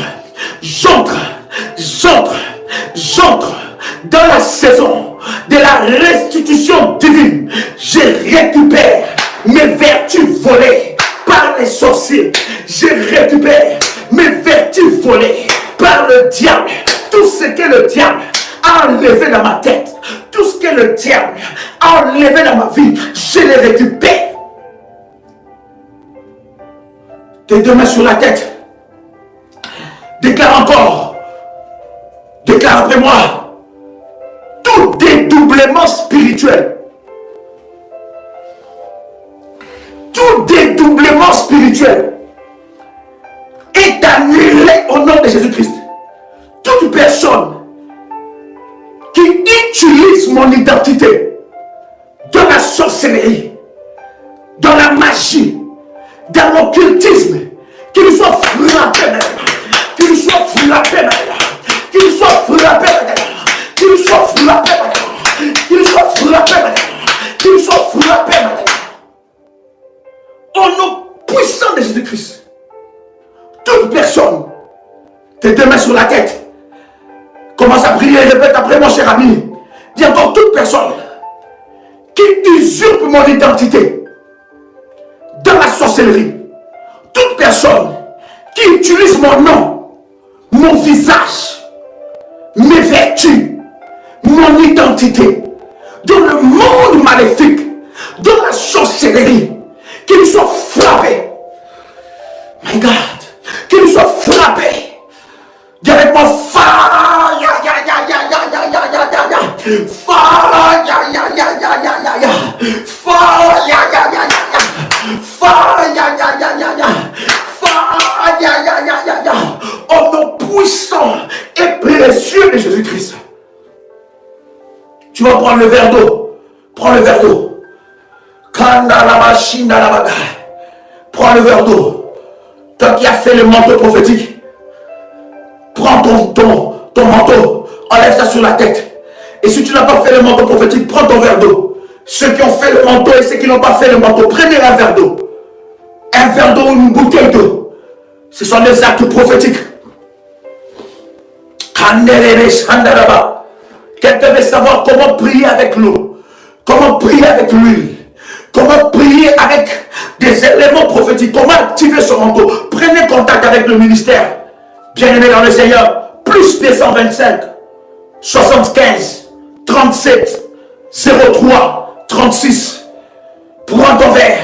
dans la saison de la restitution divine. Je récupère mes vertus volées par les sorciers. Je récupère mes vertus volées par le diable. Tout ce que le diable a enlevé dans ma tête, tout ce que le diable a enlevé dans ma vie, je les récupère. Tes deux mains sur la tête. Déclare encore. Déclare après moi. Tout dédoublement spirituel. Tout dédoublement spirituel est annulé au nom de Jésus-Christ. Toute personne qui utilise mon identité dans la sorcellerie, dans la magie, dans l'occultisme, qu'il soit frappé maintenant, qu'il soit frappé maintenant, qu'il soit frappé maintenant, qu'il soit frappé maintenant, qu'il soit frappé maintenant, qu'il soit frappé maintenant. Au nom puissant de Jésus-Christ, toute personne, tes deux mains sur la tête, commence à prier, répète après mon cher ami. Dis encore toute personne qui usurpe mon identité dans la sorcellerie, toute personne qui utilise mon nom, mon visage, mes vertus, mon identité dans le monde maléfique, dans la sorcellerie, qu'il soit frappé. My God, qu'il soit frappé. Dis avec moi, fire, au nom puissant et précieux de Jésus-Christ. Tu vas prendre le verre d'eau. Prends le verre d'eau. Prends le verre d'eau. Toi qui as fait le manteau prophétique, prends ton manteau, enlève ça sur la tête. Et si tu n'as pas fait le manteau prophétique, prends ton verre d'eau. Ceux qui ont fait le manteau et ceux qui n'ont pas fait le manteau, prenez un verre d'eau. Un verre d'eau ou une bouteille d'eau. Ce sont des actes prophétiques. Quelqu'un veut savoir comment prier avec l'eau, comment prier avec l'huile, comment prier avec des éléments prophétiques, comment activer son manteau. Prenez contact avec le ministère. Bien-aimé dans le Seigneur, plus 225 75 37 03 36. Prends ton verre.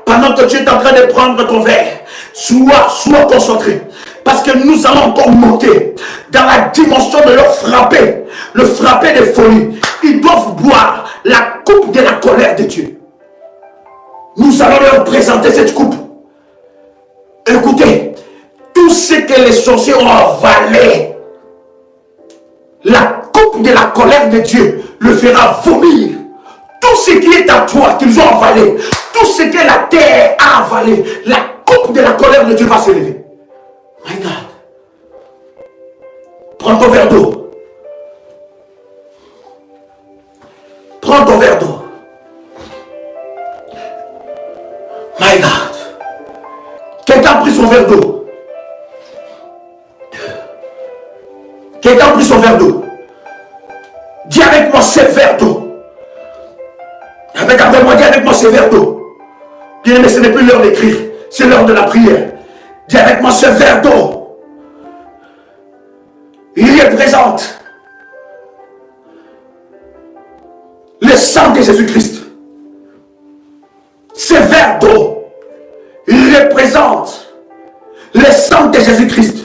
Pendant que tu es en train de prendre ton verre, sois concentré. Parce que nous allons encore monter dans la dimension de leur frapper, le frapper de folie. Ils doivent boire la coupe de la colère de Dieu. Nous allons leur présenter cette coupe. Écoutez, tout ce que les sorciers ont avalé, la coupe de la colère de Dieu le fera vomir. Tout ce qui est à toi, qu'ils ont avalé, tout ce que la terre a avalé, la coupe de la colère de Dieu va s'élever. My God. Prends ton verre d'eau. Prends ton verre d'eau. My God. Quelqu'un a pris son verre d'eau. Quelqu'un a pris son verre d'eau. Dis avec moi ce verre d'eau. Avec moi, dis avec moi ce verre d'eau. Bien aimé, ce n'est plus l'heure d'écrire, c'est l'heure de la prière. Dis avec moi ce verre d'eau. Il représente le sang de Jésus-Christ. Ce verre d'eau, il représente le sang de Jésus-Christ.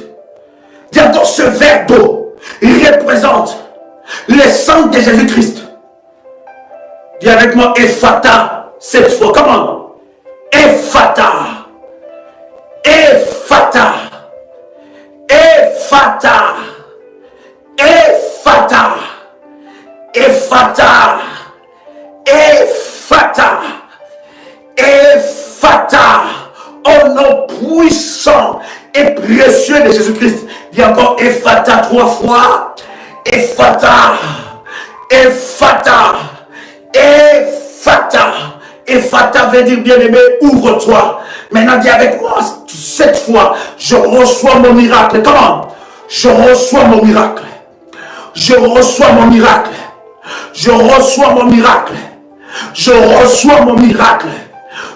Dis encore ce verre d'eau, il représente le sang de Jésus-Christ. Dis avec moi Ephata cette fois. Comment? Ephata. Ephata. Ephata. Ephata. Ephata, Ephata, Ephata, au nom puissant et précieux de Jésus-Christ. Dis encore Ephata 3 fois. Ephata, Ephata, Ephata. Ephata veut dire bien-aimé, ouvre-toi. Maintenant, dis avec moi, cette fois, je reçois mon miracle. Comment? Je reçois mon miracle. Je reçois mon miracle. Je reçois mon miracle. Je reçois mon miracle.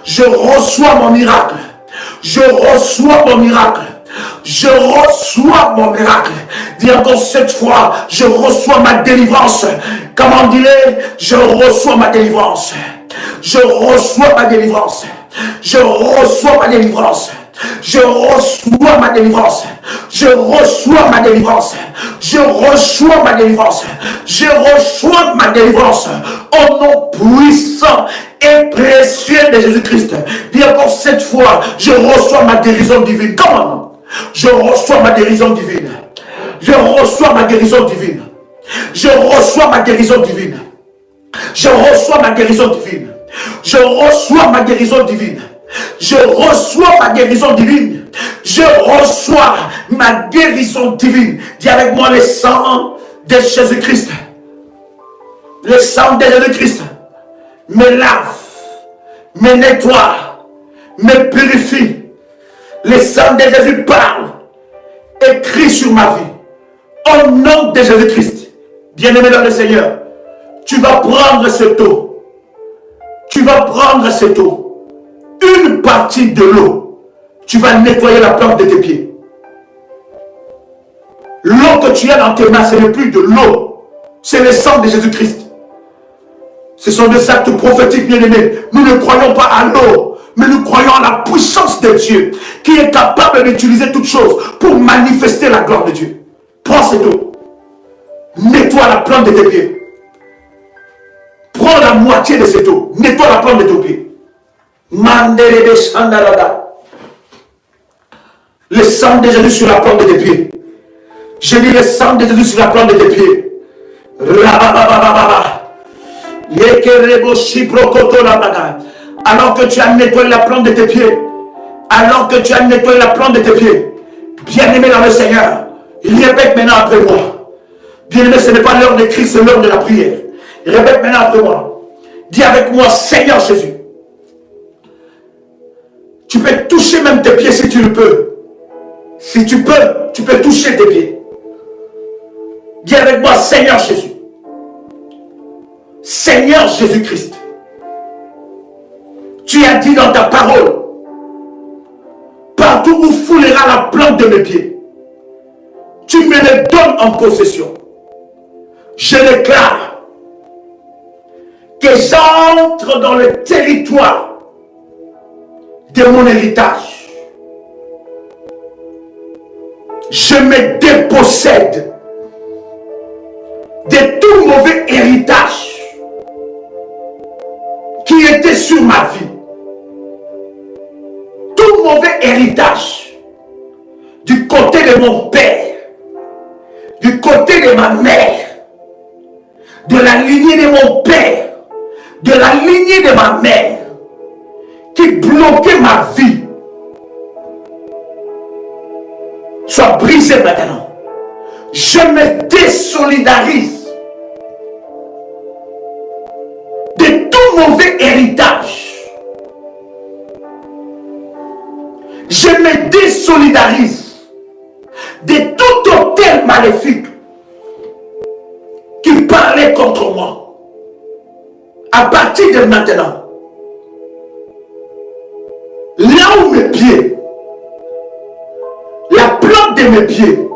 Je reçois mon miracle. Je reçois mon miracle. Je reçois mon miracle. Dis encore cette fois, je reçois ma délivrance. Comment dire? Je reçois ma délivrance. Je reçois ma délivrance. Je reçois ma délivrance. Je reçois ma délivrance. Je reçois ma délivrance. Je reçois ma délivrance. Je reçois ma délivrance. Au nom puissant et précieux de Jésus-Christ. Dis encore cette fois, je reçois ma guérison divine. Comment? Je reçois ma guérison divine. Je reçois ma guérison divine. Je reçois ma guérison divine. Je reçois ma guérison divine. Je reçois ma guérison divine. Je reçois ma guérison divine. Je reçois ma guérison divine. Dis avec moi le sang de Jésus-Christ. Le sang de Jésus-Christ me lave, me nettoie, me purifie. Le sang de Jésus parle, écrit sur ma vie. Au nom de Jésus-Christ, bien-aimé dans le Seigneur, tu vas prendre cette eau. Tu vas prendre cette eau. Une partie de l'eau, tu vas nettoyer la plante de tes pieds. L'eau que tu as dans tes mains, ce n'est plus de l'eau. C'est le sang de Jésus-Christ. Ce sont des actes prophétiques, bien-aimés. Nous ne croyons pas à l'eau, mais nous croyons à la puissance de Dieu, qui est capable d'utiliser toutes choses pour manifester la gloire de Dieu. Prends cette eau. Nettoie la plante de tes pieds. Prends la moitié de cette eau. Nettoie la plante de tes pieds. Mandelebe Shandalada. Le sang de Jésus sur la plante de tes pieds. Je dis le sang de Jésus sur la plante de tes pieds. Rabababababa. Yekerebo Shiprokoto Labada. Alors que tu as nettoyé la plante de tes pieds. Alors que tu as nettoyé la plante de tes pieds. Bien-aimé dans le Seigneur. Répète maintenant après moi. Bien-aimé, ce n'est pas l'heure de Christ, c'est l'heure de la prière. Répète maintenant après moi. Dis avec moi, Seigneur Jésus. Tu peux toucher même tes pieds si tu le peux. Si tu peux toucher tes pieds. Dis avec moi, Seigneur Jésus. Seigneur Jésus-Christ. Tu as dit dans ta parole, partout où foulera la plante de mes pieds, tu me les donnes en possession. Je déclare que j'entre dans le territoire de mon héritage. Je me dépossède de tout mauvais héritage qui était sur ma vie. Tout mauvais héritage du côté de mon père, du côté de ma mère, de la lignée de mon père, de la lignée de ma mère, qui bloquait ma vie, soit brisé maintenant. Je me désolidarise de tout mauvais héritage. Je me désolidarise de tout hôtel maléfique qui parlait contre moi. À partir de maintenant, là où mes pieds, la plante de mes pieds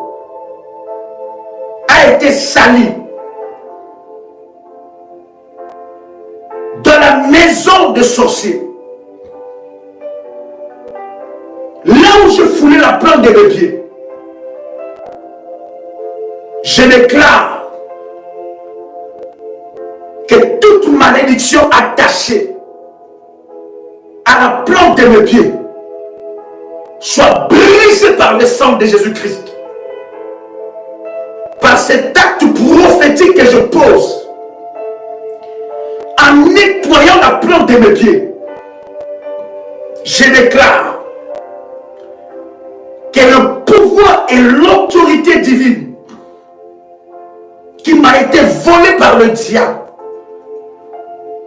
a été salie, dans la maison des sorciers, là où je foulais la plante de mes pieds, je déclare que toute malédiction attachée à la plante de mes pieds soit brisée par le sang de Jésus-Christ. Par cet acte prophétique que je pose, voyant la plante de mes pieds, je déclare que le pouvoir et l'autorité divine qui m'a été volé par le diable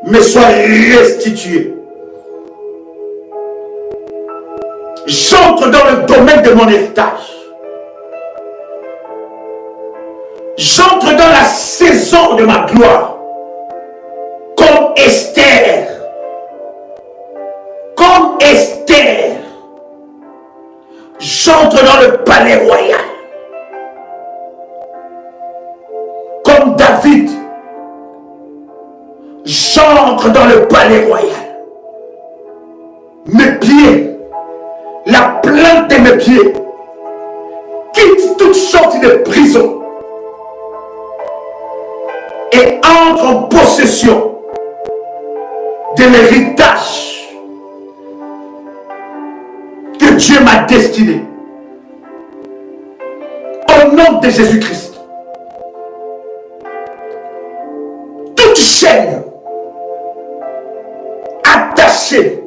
me soit restitué. J'entre dans le domaine de mon héritage. J'entre dans la saison de ma gloire. Comme Esther. Comme Esther. J'entre dans le palais royal. Comme David. J'entre dans le palais royal. Mes pieds, la plante de mes pieds, quitte toutes sortes de prisons et entre en possession de l'héritage que Dieu m'a destiné. Au nom de Jésus-Christ, toute chaîne attachée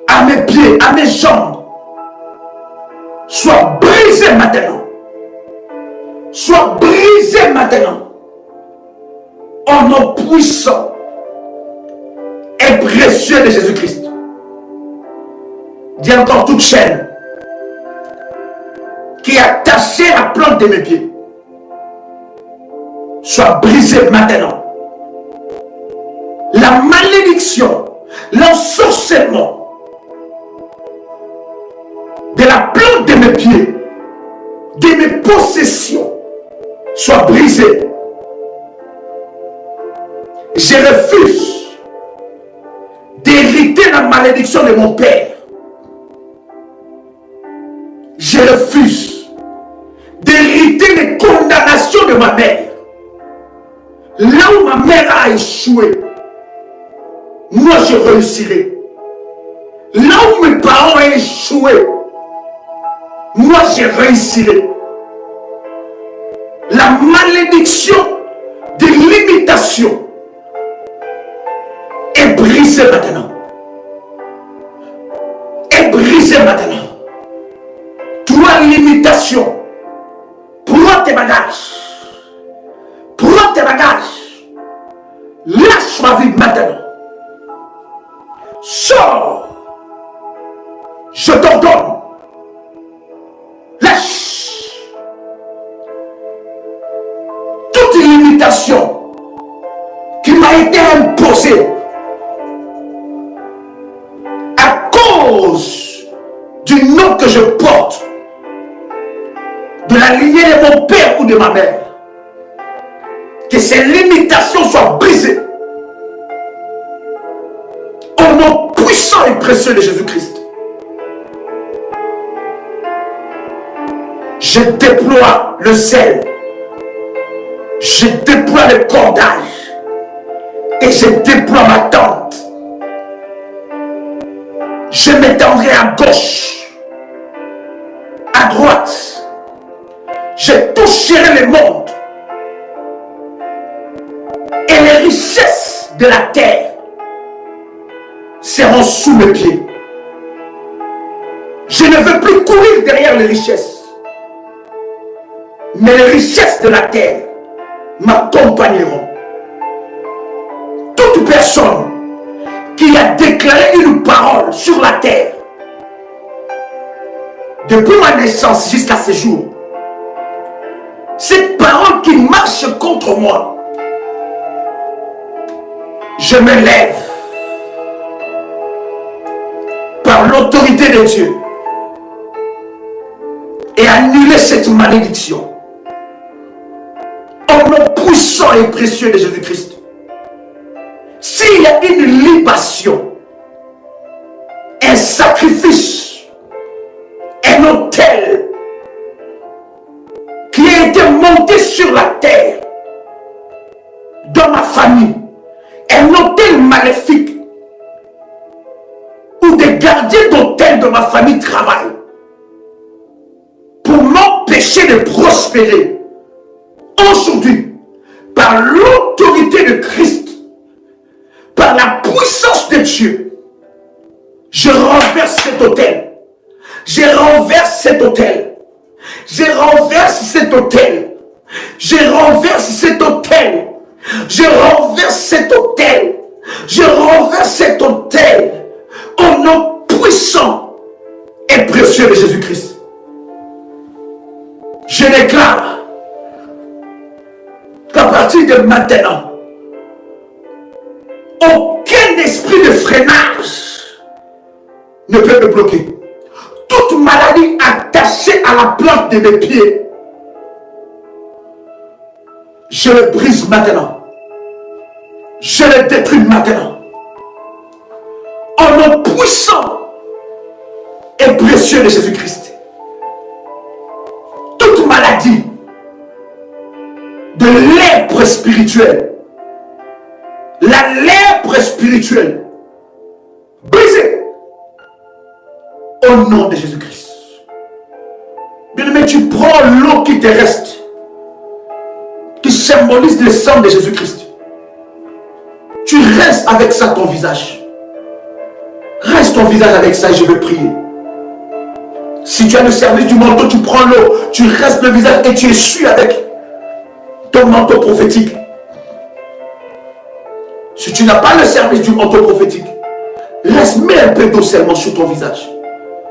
à mes pieds, à mes jambes, soit brisée maintenant. Soit brisée maintenant. Au nom puissant et précieux de Jésus-Christ. Dis encore toute chaîne qui est attachée à la plante de mes pieds. Soit brisée maintenant. La malédiction, l'ensorcellement de la plante de mes pieds, de mes possessions, soit brisé. Je refuse d'hériter la malédiction de mon père. Je refuse d'hériter les condamnations de ma mère. Là où ma mère a échoué, moi je réussirai. Là où mes parents ont échoué, moi je réussirai. La malédiction de l'imitation est brisée maintenant. Est brisée maintenant. Toi, l'imitation, prends tes bagages. Prends tes bagages. Lâche ma vie maintenant. Sors. Je t'ordonne. Lâche. Toute limitation qui m'a été imposée à cause du nom que je porte, de la lignée de mon père ou de ma mère, que ces limitations soient brisées au nom puissant et précieux de Jésus-Christ. Je déploie le zèle, je déploie le cordage et je déploie ma tente. Je m'étendrai à gauche, à droite. Je toucherai le monde et les richesses de la terre seront sous mes pieds. Je ne veux plus courir derrière les richesses, mais les richesses de la terre m'accompagneront. Toute personne qui a déclaré une parole sur la terre depuis ma naissance jusqu'à ce jour, cette parole qui marche contre moi, je me lève par l'autorité de Dieu et annuler cette malédiction au nom puissant et précieux de Jésus-Christ. S'il y a une libation, un sacrifice, un autel qui a été monté sur la terre dans ma famille, un autel maléfique où des gardiens d'autel de ma famille travaillent pour m'empêcher de prospérer, aujourd'hui, par l'autorité de Christ, de Dieu, je renverse cet autel. Je renverse cet autel. Je renverse cet autel. Je renverse cet autel. Je renverse cet autel. Je renverse cet autel. Au nom puissant et précieux de Jésus-Christ. Je déclare qu'à partir de maintenant, aucun esprit de freinage ne peut me bloquer. Toute maladie attachée à la plante de mes pieds, je le brise maintenant. Je le détruis maintenant. Au nom puissant et précieux de Jésus-Christ. Toute maladie de lèpre spirituelle, la lèpre spirituelle, brisée au nom de Jésus-Christ. Bien-aimé, tu prends l'eau qui te reste, qui symbolise le sang de Jésus-Christ. Tu restes avec ça ton visage. Reste ton visage avec ça et je vais prier. Si tu as le service du manteau, tu prends l'eau, tu restes le visage et tu essuies avec ton manteau prophétique. Si tu n'as pas le service du manteau prophétique, reste, mets un peu d'eau seulement sur ton visage.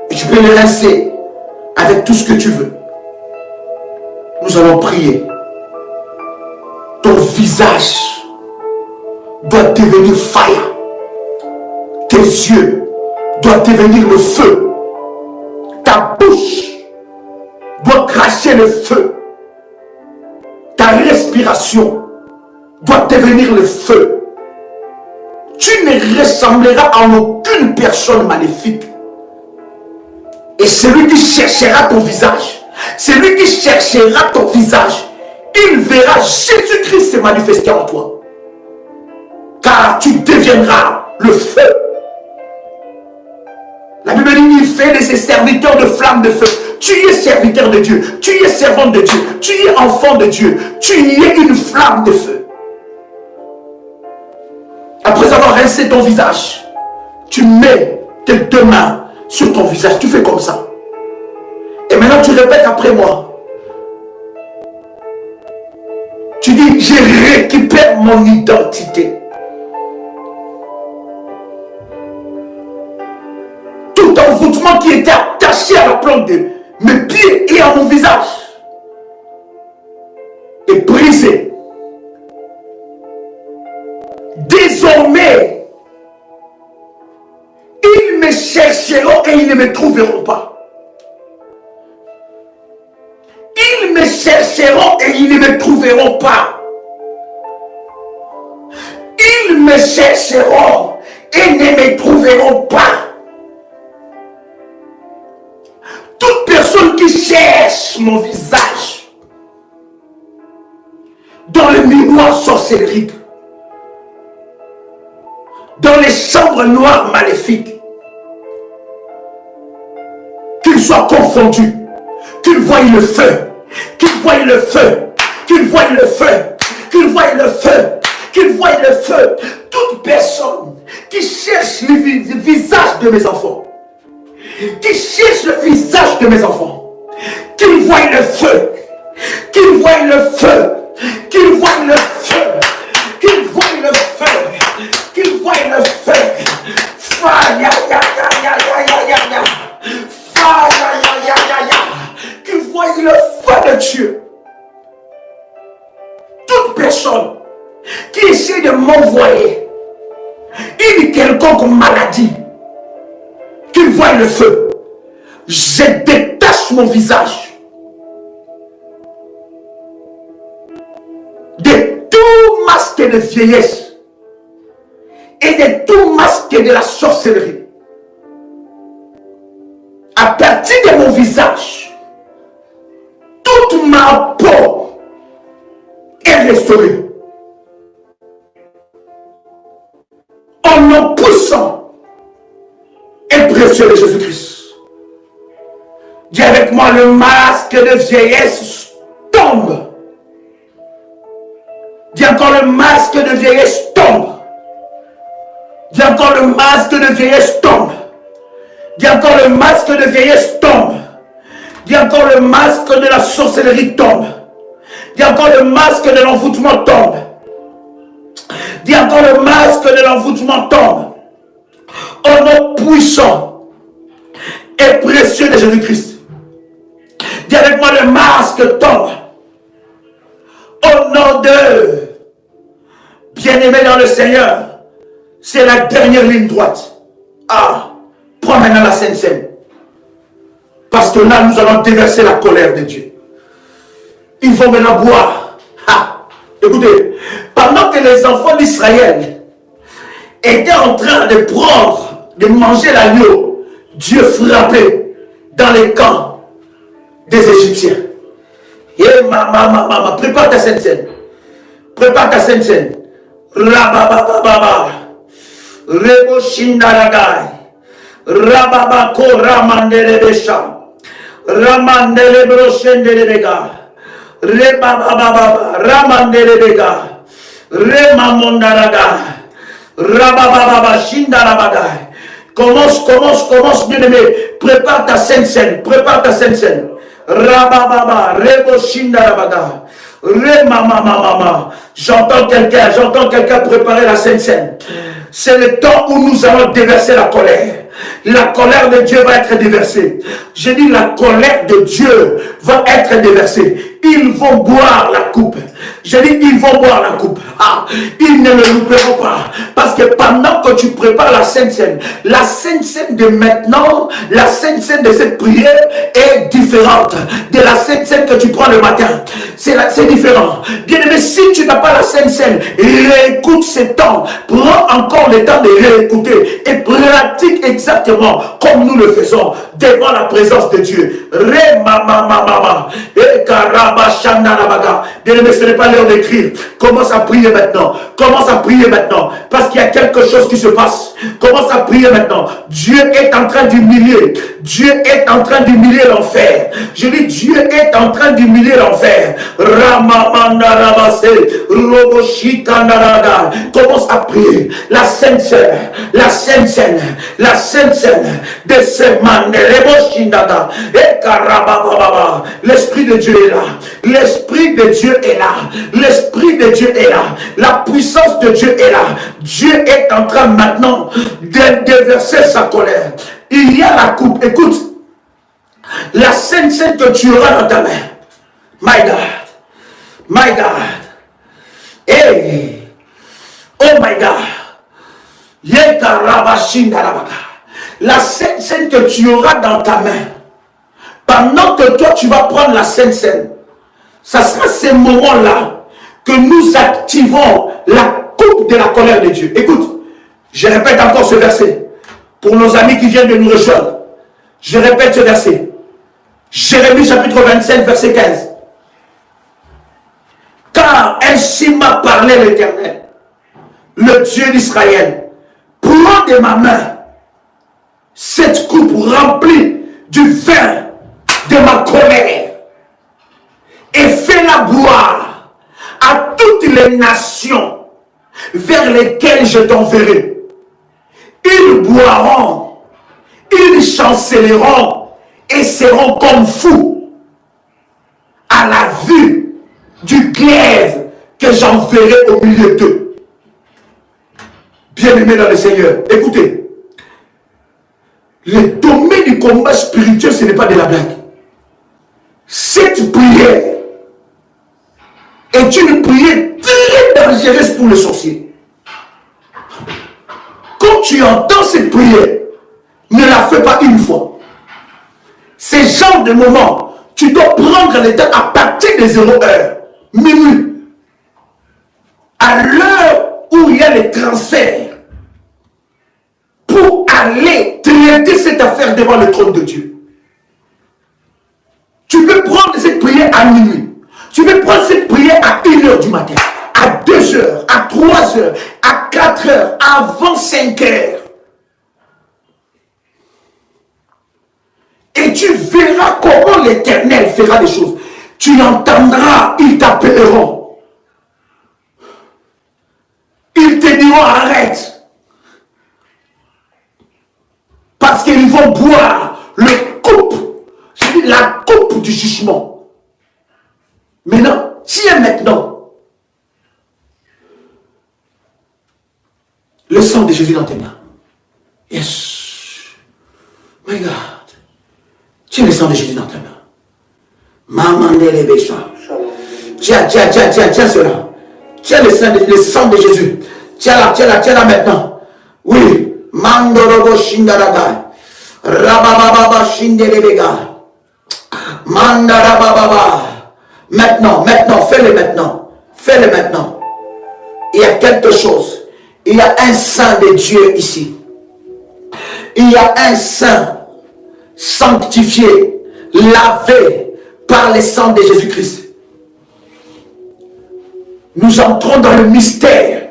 Et tu peux le rincer avec tout ce que tu veux. Nous allons prier. Ton visage doit devenir fire. Tes yeux doivent devenir le feu. Ta bouche doit cracher le feu. Ta respiration doit devenir le feu. Tu ne ressembleras à aucune personne maléfique. Et celui qui cherchera ton visage, celui qui cherchera ton visage, il verra Jésus-Christ se manifester en toi. Car tu deviendras le feu. La Bible dit, il fait de ses serviteurs de flammes de feu. Tu es serviteur de Dieu, tu es servante de Dieu, tu es enfant de Dieu, tu es une flamme de feu. Après avoir rincé ton visage, tu mets tes deux mains sur ton visage, tu fais comme ça. Et maintenant tu répètes après moi. Tu dis, je récupère mon identité. Tout envoûtement qui était attaché à la plante de mes pieds et à mon visage est brisé. Désormais, ils me chercheront et ils ne me trouveront pas. Ils me chercheront et ils ne me trouveront pas. Ils me chercheront et ne me trouveront pas. Toute personne qui cherche mon visage dans le miroir sorcellerie, dans les chambres noires maléfiques, qu'il soit confondu, qu'il voie le feu, qu'il voie le feu, qu'il voie le feu, qu'il voie le feu, qu'il voie le feu. Toute personne qui cherche le visage de mes enfants, qui cherche le visage de mes enfants, qu'il voie le feu, qu'il voie le feu, qu'il voie le feu, qu'il voie le feu, qu'il voie le feu. Fire, ya, ya, ya, ya, ya, ya, ya. Fire, ya, ya, ya, ya. Qu'il voie le feu de Dieu. Toute personne qui essaie de m'envoyer une quelconque maladie, qu'il voie le feu. Je détache mon visage de tout masque de vieillesse et de tout masque de la sorcellerie. À partir de mon visage, toute ma peau est restaurée. En nom puissant et précieux de Jésus-Christ. Dis avec moi, le masque de vieillesse tombe. Dis encore, le masque de vieillesse tombe. Dis encore le masque de vieillesse tombe. Dis encore le masque de vieillesse tombe. Dis encore le masque de la sorcellerie tombe. Dis encore le masque de l'envoûtement tombe. Dis encore le masque de l'envoûtement tombe. Au nom puissant et précieux de Jésus-Christ. Dis avec moi le masque tombe. Au nom de bien-aimé dans le Seigneur. C'est la dernière ligne droite. Ah, prends maintenant la Sainte Seine. Parce que là, nous allons déverser la colère de Dieu. Il faut maintenant boire. Ah, écoutez, pendant que les enfants d'Israël étaient en train de prendre, de manger l'agneau, Dieu frappait dans les camps des Égyptiens. Et maman, prépare ta Sainte Seine. Prépare ta Sainte Seine. Rababababa. Rebo Shindaragai. Rababako Ramandelebesha. Ramandelebrosendelebega. Rebabababa. Ramandelebega. Remamondaraga. Rabababa Shindarabaga. Commence, bien aimé. Prépare ta Sainte Seine. Prépare ta Sainte Seine. Rabababa. Rebo Shindarabaga. Remamamamama. J'entends quelqu'un préparer la Sainte Seine. C'est le temps où nous allons déverser la colère. La colère de Dieu va être déversée. J'ai dit la colère de Dieu va être déversée. Ils vont boire la coupe. J'ai dit ils vont boire la coupe. Ah, ils ne le louperont pas. Parce que pendant que tu prépares la Sainte Seine de maintenant, la Sainte Seine de cette prière est différente de la Sainte Seine que tu prends le matin. C'est différent. Bien aimé, si tu n'as pas la Sainte Seine, réécoute ce temps. Prends encore le temps de réécouter et pratique exactement comme nous le faisons devant la présence de Dieu. Bien aimé, ce n'est pas l'heure d'écrire. Commence à prier maintenant. Commence à prier maintenant. Parce qu'il y a quelque chose qui se passe. Commence à prier maintenant. Dieu est en train d'humilier. Dieu est en train d'humilier l'enfer. Je dis Dieu est en train d'humilier l'enfer. Commence à prier. La Sainte Seine. La Sainte Seine. La Sainte Seine de ce mandelebo. L'Esprit de Dieu est là. L'Esprit de Dieu est là. L'Esprit de Dieu est là. La puissance de Dieu est là. Dieu est en train maintenant de déverser sa colère. Il y a la coupe. Écoute, la Sainte Seine que tu auras dans ta main. My God. My God. Hey. Oh my God. La Sainte Seine que tu auras dans ta main. Pendant que toi tu vas prendre la Sainte Seine, ça sera ces moments-là que nous activons la coupe de la colère de Dieu. Écoute, je répète encore ce verset. Pour nos amis qui viennent de nous rejoindre, je répète ce verset. Jérémie chapitre 25, verset 15. Car ainsi m'a parlé l'Éternel, le Dieu d'Israël. Prends de ma main cette coupe remplie du vin de ma colère et fais-la boire à toutes les nations vers lesquelles je t'enverrai. Ils boiront, ils chancelleront et seront comme fous à la vue du glaive que j'enverrai au milieu d'eux. Bien-aimés dans le Seigneur, écoutez, le domaine du combat spirituel, ce n'est pas de la blague. Cette prière est une prière très dangereuse pour le sorcier. Quand tu entends cette prière, ne la fais pas une fois. Ce genre de moment, tu dois prendre le temps à partir des 0 heures, minuit, à l'heure où il y a les transferts, pour aller traiter cette affaire devant le trône de Dieu. Tu peux prendre cette prière à minuit. Tu peux prendre cette prière à 1h du matin, à 2h, à 3h, à 4h, avant 5h. Et tu verras comment l'Éternel fera des choses. Tu entendras, ils t'appelleront. Ils te diront arrête. qu'ils vont boire la coupe du jugement. Maintenant, tiens maintenant le sang de Jésus dans tes mains. Yes. My God. Tiens le sang de Jésus dans tes mains. Maman de l'ébécha. Tiens cela. Tiens le sang de Jésus. Tiens là maintenant. Oui. Mandorobo Shindaraga. Rabababa Shinderebega. Mandarababa. Maintenant, fais-le maintenant. Fais-le maintenant. Il y a quelque chose. Il y a un sang de Dieu ici. Il y a un sang sanctifié, lavé par le sang de Jésus-Christ. Nous entrons dans le mystère.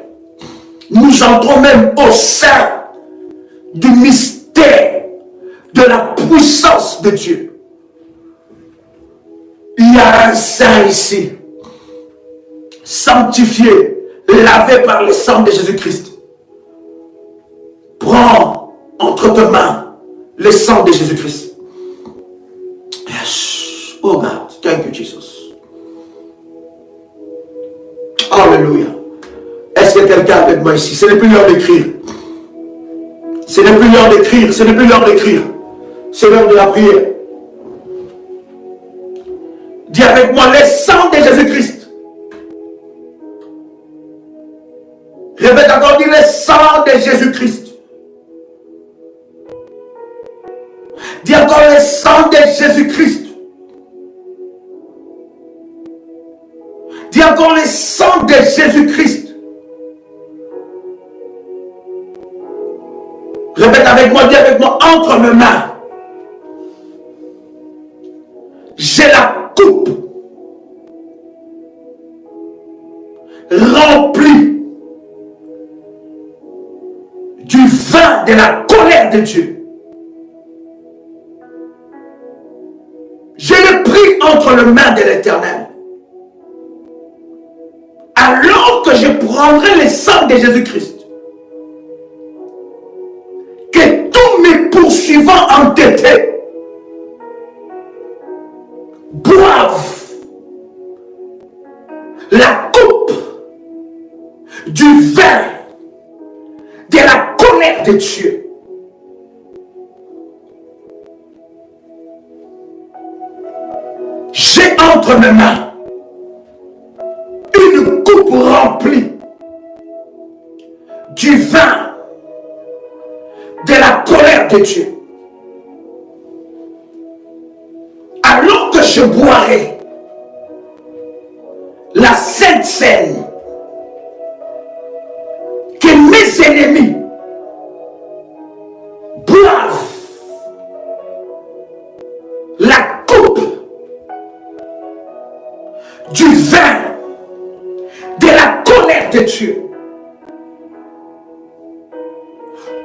Nous entrons même au sein du mystère de la puissance de Dieu. Il y a un sang ici, sanctifié, lavé par le sang de Jésus-Christ. Prends entre tes mains le sang de Jésus-Christ. Yes. Oh God, thank you Jesus. Alléluia. Est-ce que quelqu'un avec moi ici? Ce n'est plus l'heure d'écrire. Ce n'est plus l'heure d'écrire. Ce n'est plus l'heure d'écrire. C'est l'heure de la prière. Dis avec moi le sang de Jésus-Christ. Répète encore, dis le sang de Jésus-Christ. Dis encore le sang de Jésus-Christ. Dis encore le sang de Jésus-Christ. Répète avec moi, dis avec moi, entre mes mains. J'ai la coupe remplie du vin de la colère de Dieu. Je l'ai pris entre les mains de l'Éternel. Alors que je prendrai le sang de Jésus-Christ, que tous mes poursuivants entêtés boivent la coupe du vin de la colère de Dieu. J'ai entre mes mains une coupe remplie du vin de la colère de Dieu. Alors que je boirai la sainte scène, que mes ennemis boivent la coupe du vin de la colère de Dieu.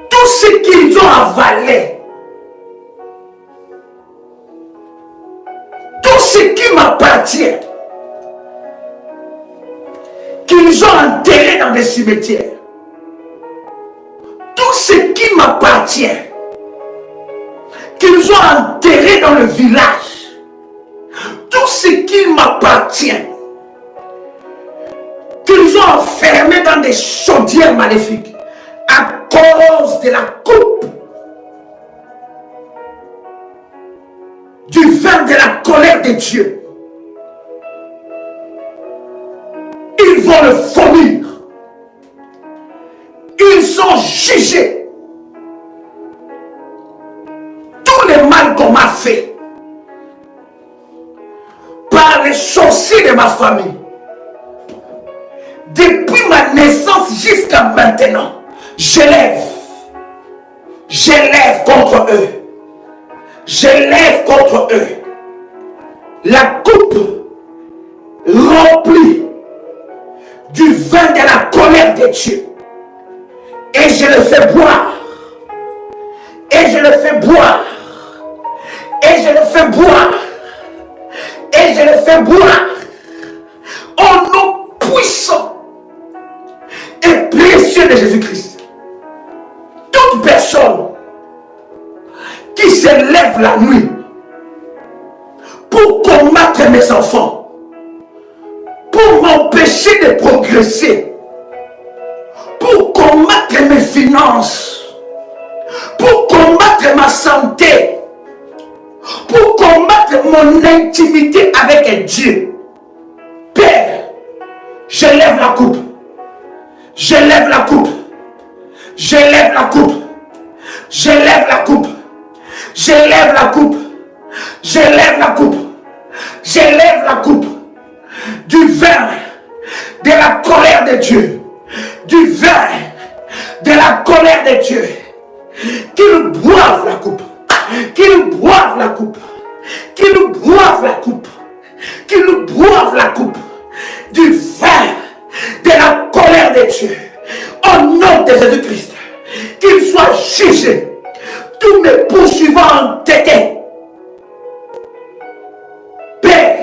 Tout ce qu'ils ont avalé, tout ce qui m'appartient, qu'ils ont enterré dans des cimetières, tout ce qui m'appartient, qu'ils ont enterré dans le village, tout ce qui m'appartient, qu'ils ont enfermé dans des chaudières maléfiques, à cause de la coupe du vin de la colère de Dieu. Ils vont le vomir. Ils sont jugés. Tout le mal qu'on m'a fait par les sorciers de ma famille, depuis ma naissance jusqu'à maintenant, je lève contre eux, je lève contre eux la coupe remplie du vin de la colère de Dieu, et je le fais boire, et je le fais boire, et je le fais boire, et je le fais boire, au nom puissant et précieux de Jésus-Christ. Toute personne lève la nuit pour combattre mes enfants, pour m'empêcher de progresser, pour combattre mes finances, pour combattre ma santé, pour combattre mon intimité avec Dieu. Père, je lève la coupe. Je lève la coupe. Je lève la coupe. Je lève la coupe. Je lève la coupe. Je lève la coupe. Je lève la coupe. Du vin de la colère de Dieu. Du vin de la colère de Dieu. Qu'ils boivent la coupe. Qu'ils boivent la coupe. Qu'ils boivent la coupe. Qu'ils boivent la coupe. Du vin de la colère de Dieu. Au nom de Jésus-Christ. Qu'ils soient jugés. Tous mes poursuivants entêtés. Père,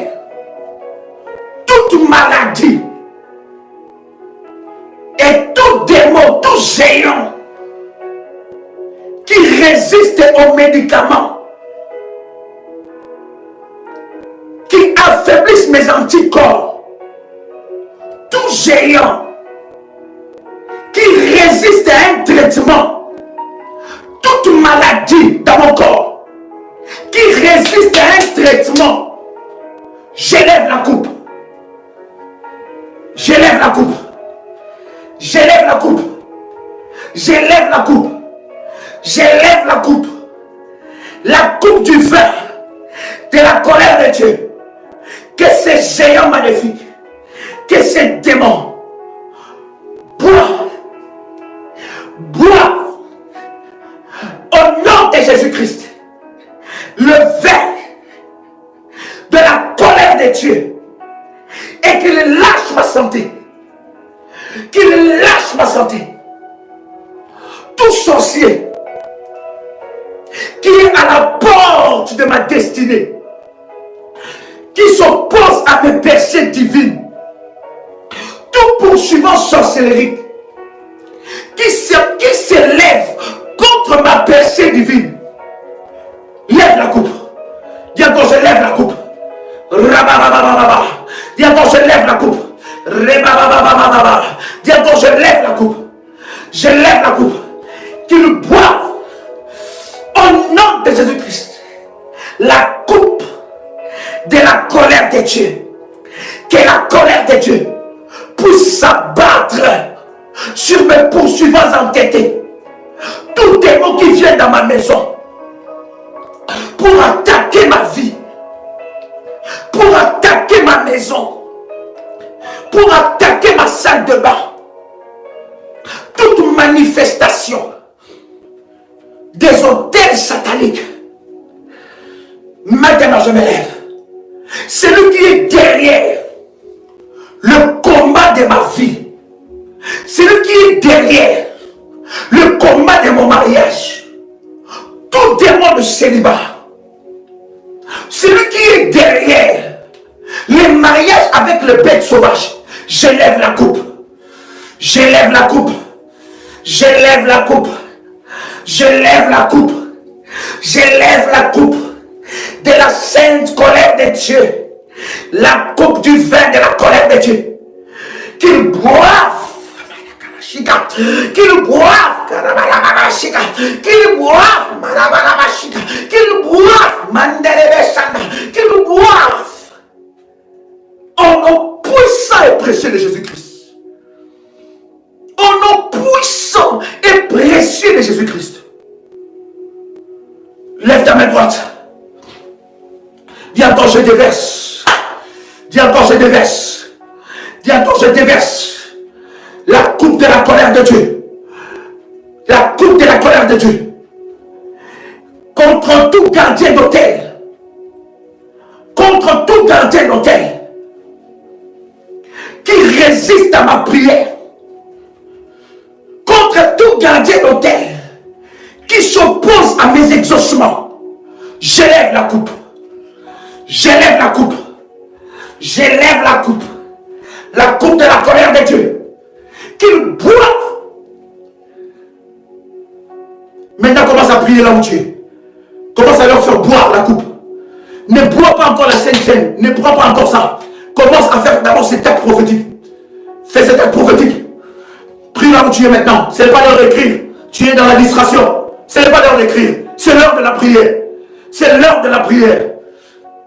toute maladie et tout démon, tout géant qui résiste aux médicaments, qui affaiblissent mes anticorps, tout géant qui résiste à un traitement, toute maladie dans mon corps qui résiste à un traitement, j'élève la coupe. J'élève la coupe. J'élève la coupe. J'élève la coupe. J'élève la coupe. La coupe du vin de la colère de Dieu. Que ces géants maléfiques, que ces démons boivent, au nom de Jésus-Christ, le vin de la colère de Dieu, et qu'il lâche ma santé. Qu'il lâche ma santé. Tout sorcier qui est à la porte de ma destinée, qui s'oppose à mes percées divines, tout poursuivant sorcellerie, qui s'élève contre ma percée divine, lève la coupe. Dis encore, je lève la coupe. Rabababababa. Dis encore, je lève la coupe. Rebababababa. Dis encore, je lève la coupe. Je lève la coupe. Qu'ils boivent au nom de Jésus-Christ la coupe de la colère de Dieu. Que la colère de Dieu puisse s'abattre sur mes poursuivants entêtés. Tout démon qui vient dans ma maison pour attaquer ma vie, pour attaquer ma maison, pour attaquer ma salle de bain, toute manifestation des autels sataniques, maintenant je me lève. Celui qui est derrière le combat de ma vie, celui qui est derrière le combat de mon mariage, tout démon de célibat, celui qui est derrière les mariages avec le bête sauvage, j'élève la coupe. J'élève la coupe. J'élève la coupe. J'élève la coupe. J'élève la coupe de la sainte colère de Dieu. La coupe du vin de la colère de Dieu. Qu'ils boivent. Qu'ils boivent. Qu'ils boivent. Qu'ils boivent. Qu'ils boivent. Au nom puissant et précieux de Jésus-Christ. Au nom puissant et précieux de Jésus-Christ. Lève ta main droite. Dis encore, je déverse. Dis encore, je déverse. Dis encore, je déverse. La coupe de la colère de Dieu. La coupe de la colère de Dieu. Contre tout gardien d'hôtel. Contre tout gardien d'hôtel. Qui résiste à ma prière. Contre tout gardien d'hôtel qui s'oppose à mes exaucements. J'élève la coupe. J'élève la coupe. J'élève la coupe. La coupe de la colère de Dieu. Qu'il boive. Maintenant commence à prier là où tu es. Commence commence à leur faire boire la coupe. Ne bois pas encore la Sainte Seine. Ne bois pas encore ça. Commence à faire d'abord cet acte prophétique. Fais cet acte prophétique. Prie là où tu es maintenant. Ce n'est pas l'heure d'écrire. Tu es dans la distraction. Ce n'est pas l'heure d'écrire. C'est l'heure de la prière. C'est l'heure de la prière.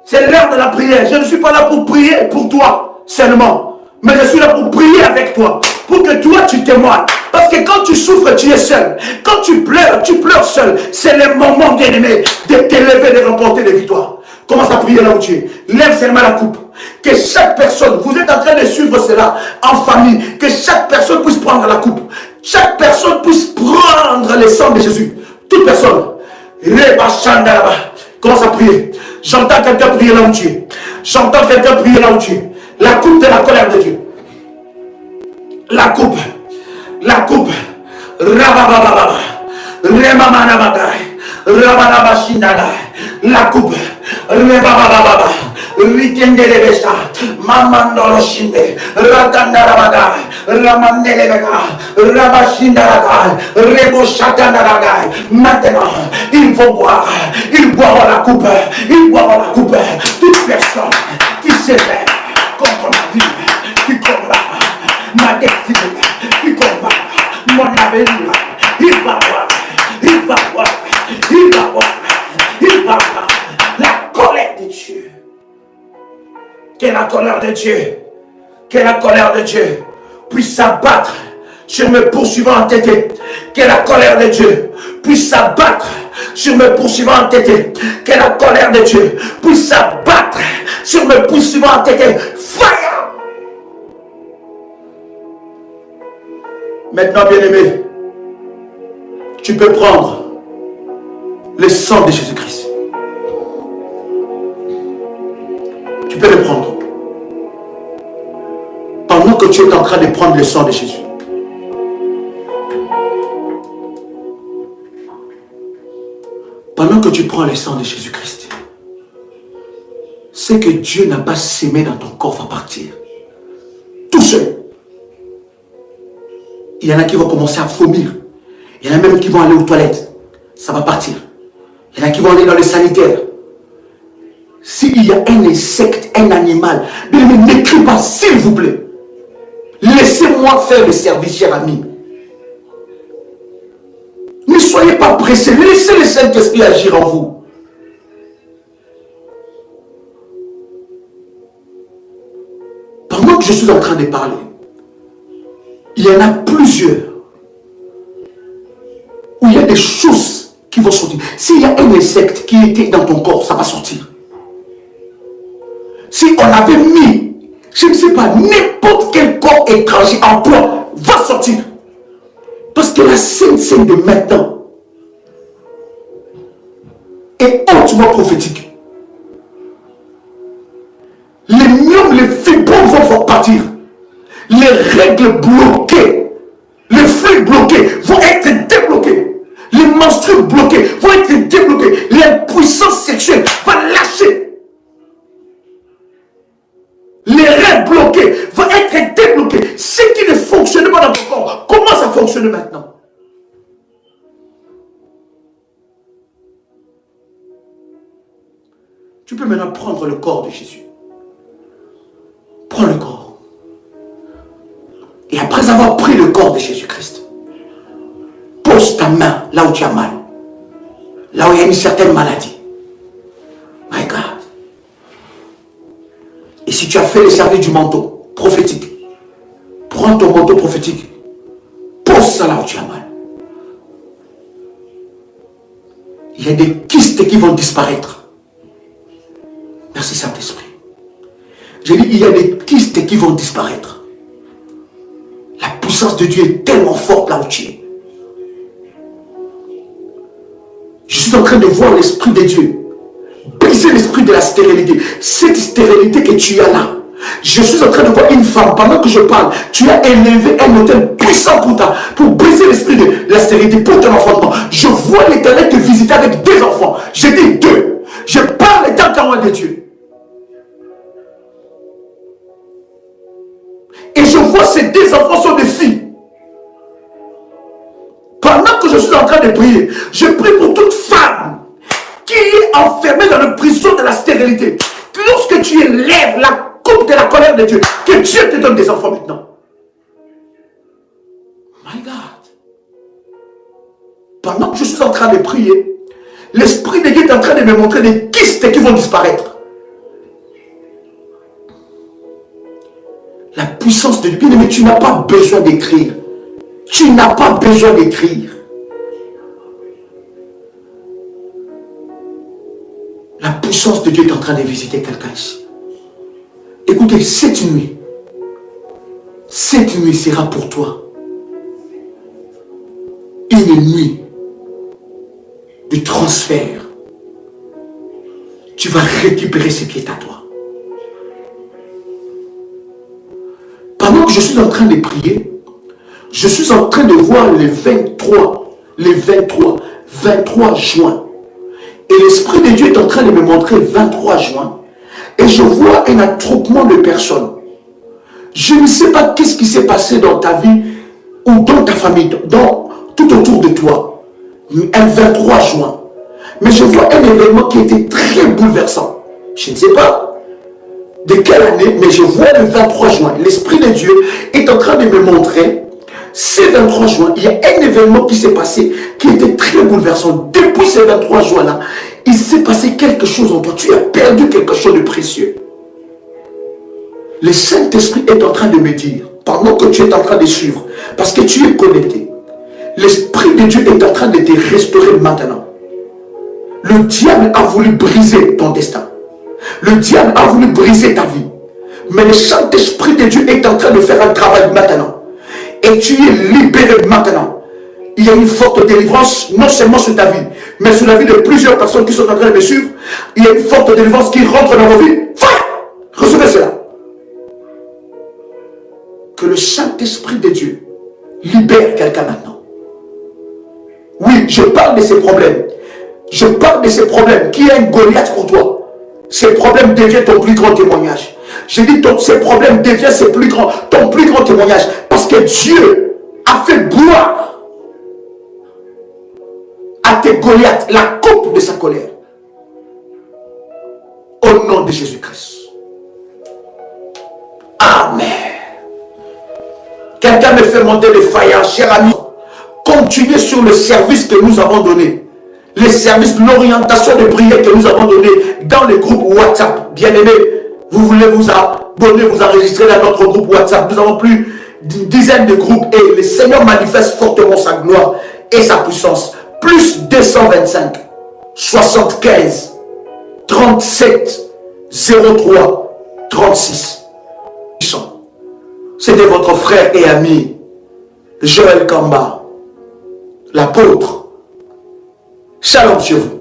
C'est l'heure de la prière. Je ne suis pas là pour prier pour toi seulement. Mais je suis là pour prier avec toi. Pour que toi tu témoignes. Parce que quand tu souffres, tu es seul. Quand tu pleures seul. C'est le moment, bien aimé, de t'élever, de remporter des victoires. Commence à prier là où tu es. Lève seulement la coupe. Que chaque personne, vous êtes en train de suivre cela en famille. Que chaque personne puisse prendre la coupe. Chaque personne puisse prendre le sang de Jésus. Toute personne. Commence à prier. J'entends quelqu'un prier là où tu es. J'entends quelqu'un prier là où tu es. La coupe de la colère de Dieu. La coupe. La coupe. Rabababa. Remamanamagai. Rabanabashinaga. La coupe. Rebababa. Rikendelebesa. Mamandoloshinde. Ratandarabaga. Ramandelebega. Rabashindaraga. Reboshatandaraga. Maintenant, il faut boire. Ils boiront la coupe. Ils boiront la coupe. Toute personne qui s'élève contre ma vie, qui combat ma destinée, qui combat mon avenir, il va boire. Il va boire. Il va boire. Il va boire. La colère de Dieu. Que la colère de Dieu, que la colère de Dieu puisse s'abattre sur mes poursuivants entêtés. Que la colère de Dieu puisse s'abattre sur mes poursuivants entêtés. Que la colère de Dieu puisse s'abattre sur mes poursuivants entêtés. Fire! Maintenant, bien-aimé, tu peux prendre le sang de Jésus-Christ. Tu peux le prendre. Pendant que tu es en train de prendre le sang de Jésus. Pendant que tu prends le sang de Jésus-Christ, ce que Dieu n'a pas sémé dans ton corps va partir. Tout seul. Il y en a qui vont commencer à vomir. Il y en a même qui vont aller aux toilettes. Ça va partir. Il y en a qui vont aller dans les sanitaires. S'il y a un insecte, un animal, n'écris pas, s'il vous plaît. Laissez-moi faire le service, cher ami. Ne soyez pas pressés. Laissez le Saint-Esprit agir en vous. Pendant que je suis en train de parler, il y en a plusieurs où il y a des choses qui vont sortir. S'il y a un insecte qui était dans ton corps, ça va sortir. Si on avait mis, je ne sais pas, n'importe quel corps étranger en toi, va sortir. Parce que la Sainte Seine de maintenant est hautement prophétique. Les myomes, les fibromes vont partir. Les règles bloquées, les flux bloqués vont être débloqués. Les menstrues bloquées vont être débloqués. L'impuissance sexuelle va lâcher. Les règles bloquées vont être débloquées. Ce qui ne fonctionne pas dans ton corps commence à fonctionner maintenant. Tu peux maintenant prendre le corps de Jésus. Prends le corps. Et après avoir pris le corps de Jésus-Christ, pose ta main là où tu as mal. Là où il y a une certaine maladie. My God. Et si tu as fait le service du manteau prophétique, prends ton manteau prophétique, pose ça là où tu as mal. Il y a des kystes qui vont disparaître. Merci Saint-Esprit. J'ai dit, il y a des kystes qui vont disparaître. La puissance de Dieu est tellement forte là où tu es. Je suis en train de voir l'Esprit de Dieu briser l'esprit de la stérilité. Cette stérilité que tu as là. Je suis en train de voir une femme, pendant que je parle, tu as élevé un hôtel puissant pour briser l'esprit de la stérilité, pour ton enfantement. Je vois l'Éternel te visiter avec 2 enfants. J'ai dit 2. Je parle dans ta main de Dieu. Et je vois ces 2 enfants sont des filles. Pendant que je suis en train de prier, je prie pour toute femme qui es enfermé dans la prison de la stérilité, lorsque tu élèves la coupe de la colère de Dieu, que Dieu te donne des enfants maintenant. My God. Pendant que je suis en train de prier, l'Esprit de Dieu est en train de me montrer des kystes qui vont disparaître. La puissance de Dieu. Mais tu n'as pas besoin d'écrire. Tu n'as pas besoin d'écrire. La puissance de Dieu est en train de visiter quelqu'un ici. Écoutez, cette nuit sera pour toi une nuit de transfert. Tu vas récupérer ce qui est à toi. Pendant que je suis en train de prier, je suis en train de voir les 23 juin. Et l'Esprit de Dieu est en train de me montrer 23 juin. Et je vois un attroupement de personnes. Je ne sais pas qu'est-ce qui s'est passé dans ta vie ou dans ta famille, tout autour de toi. Un 23 juin. Mais je vois un événement qui était très bouleversant. Je ne sais pas de quelle année, mais je vois le 23 juin. L'Esprit de Dieu est en train de me montrer, ce 23 juin, il y a un événement qui s'est passé qui était très bouleversant. Depuis ce 23 juin-là, il s'est passé quelque chose en toi. Tu as perdu quelque chose de précieux. Le Saint-Esprit est en train de me dire, pendant que tu es en train de suivre, parce que tu es connecté, l'Esprit de Dieu est en train de te restaurer maintenant. Le diable a voulu briser ton destin. Le diable a voulu briser ta vie. Mais le Saint-Esprit de Dieu est en train de faire un travail maintenant. Et tu es libéré maintenant. Il y a une forte délivrance, non seulement sur ta vie, mais sur la vie de plusieurs personnes qui sont en train de me suivre. Il y a une forte délivrance qui rentre dans vos vies. Recevez cela. Que le Saint-Esprit de Dieu libère quelqu'un maintenant. Oui, je parle de ces problèmes. Je parle de ces problèmes. Qui est un Goliath pour toi? Ces problèmes deviennent ton plus grand témoignage. J'ai dit, ces problèmes deviennent ton plus grand témoignage. Parce que Dieu a fait boire à tes Goliaths la coupe de sa colère. Au nom de Jésus-Christ. Amen. Quelqu'un me fait monter les faïences, cher ami. Continuez sur le service que nous avons donné. Les services, l'orientation de prière que nous avons donné dans le groupe WhatsApp. Bien-aimés, vous voulez vous abonner, vous enregistrer dans notre groupe WhatsApp. Nous avons plus d'une dizaine de groupes et le Seigneur manifeste fortement sa gloire et sa puissance. Plus 225 75 37 03 36. C'était votre frère et ami Joël Kamba, l'apôtre. Shalom sur vous.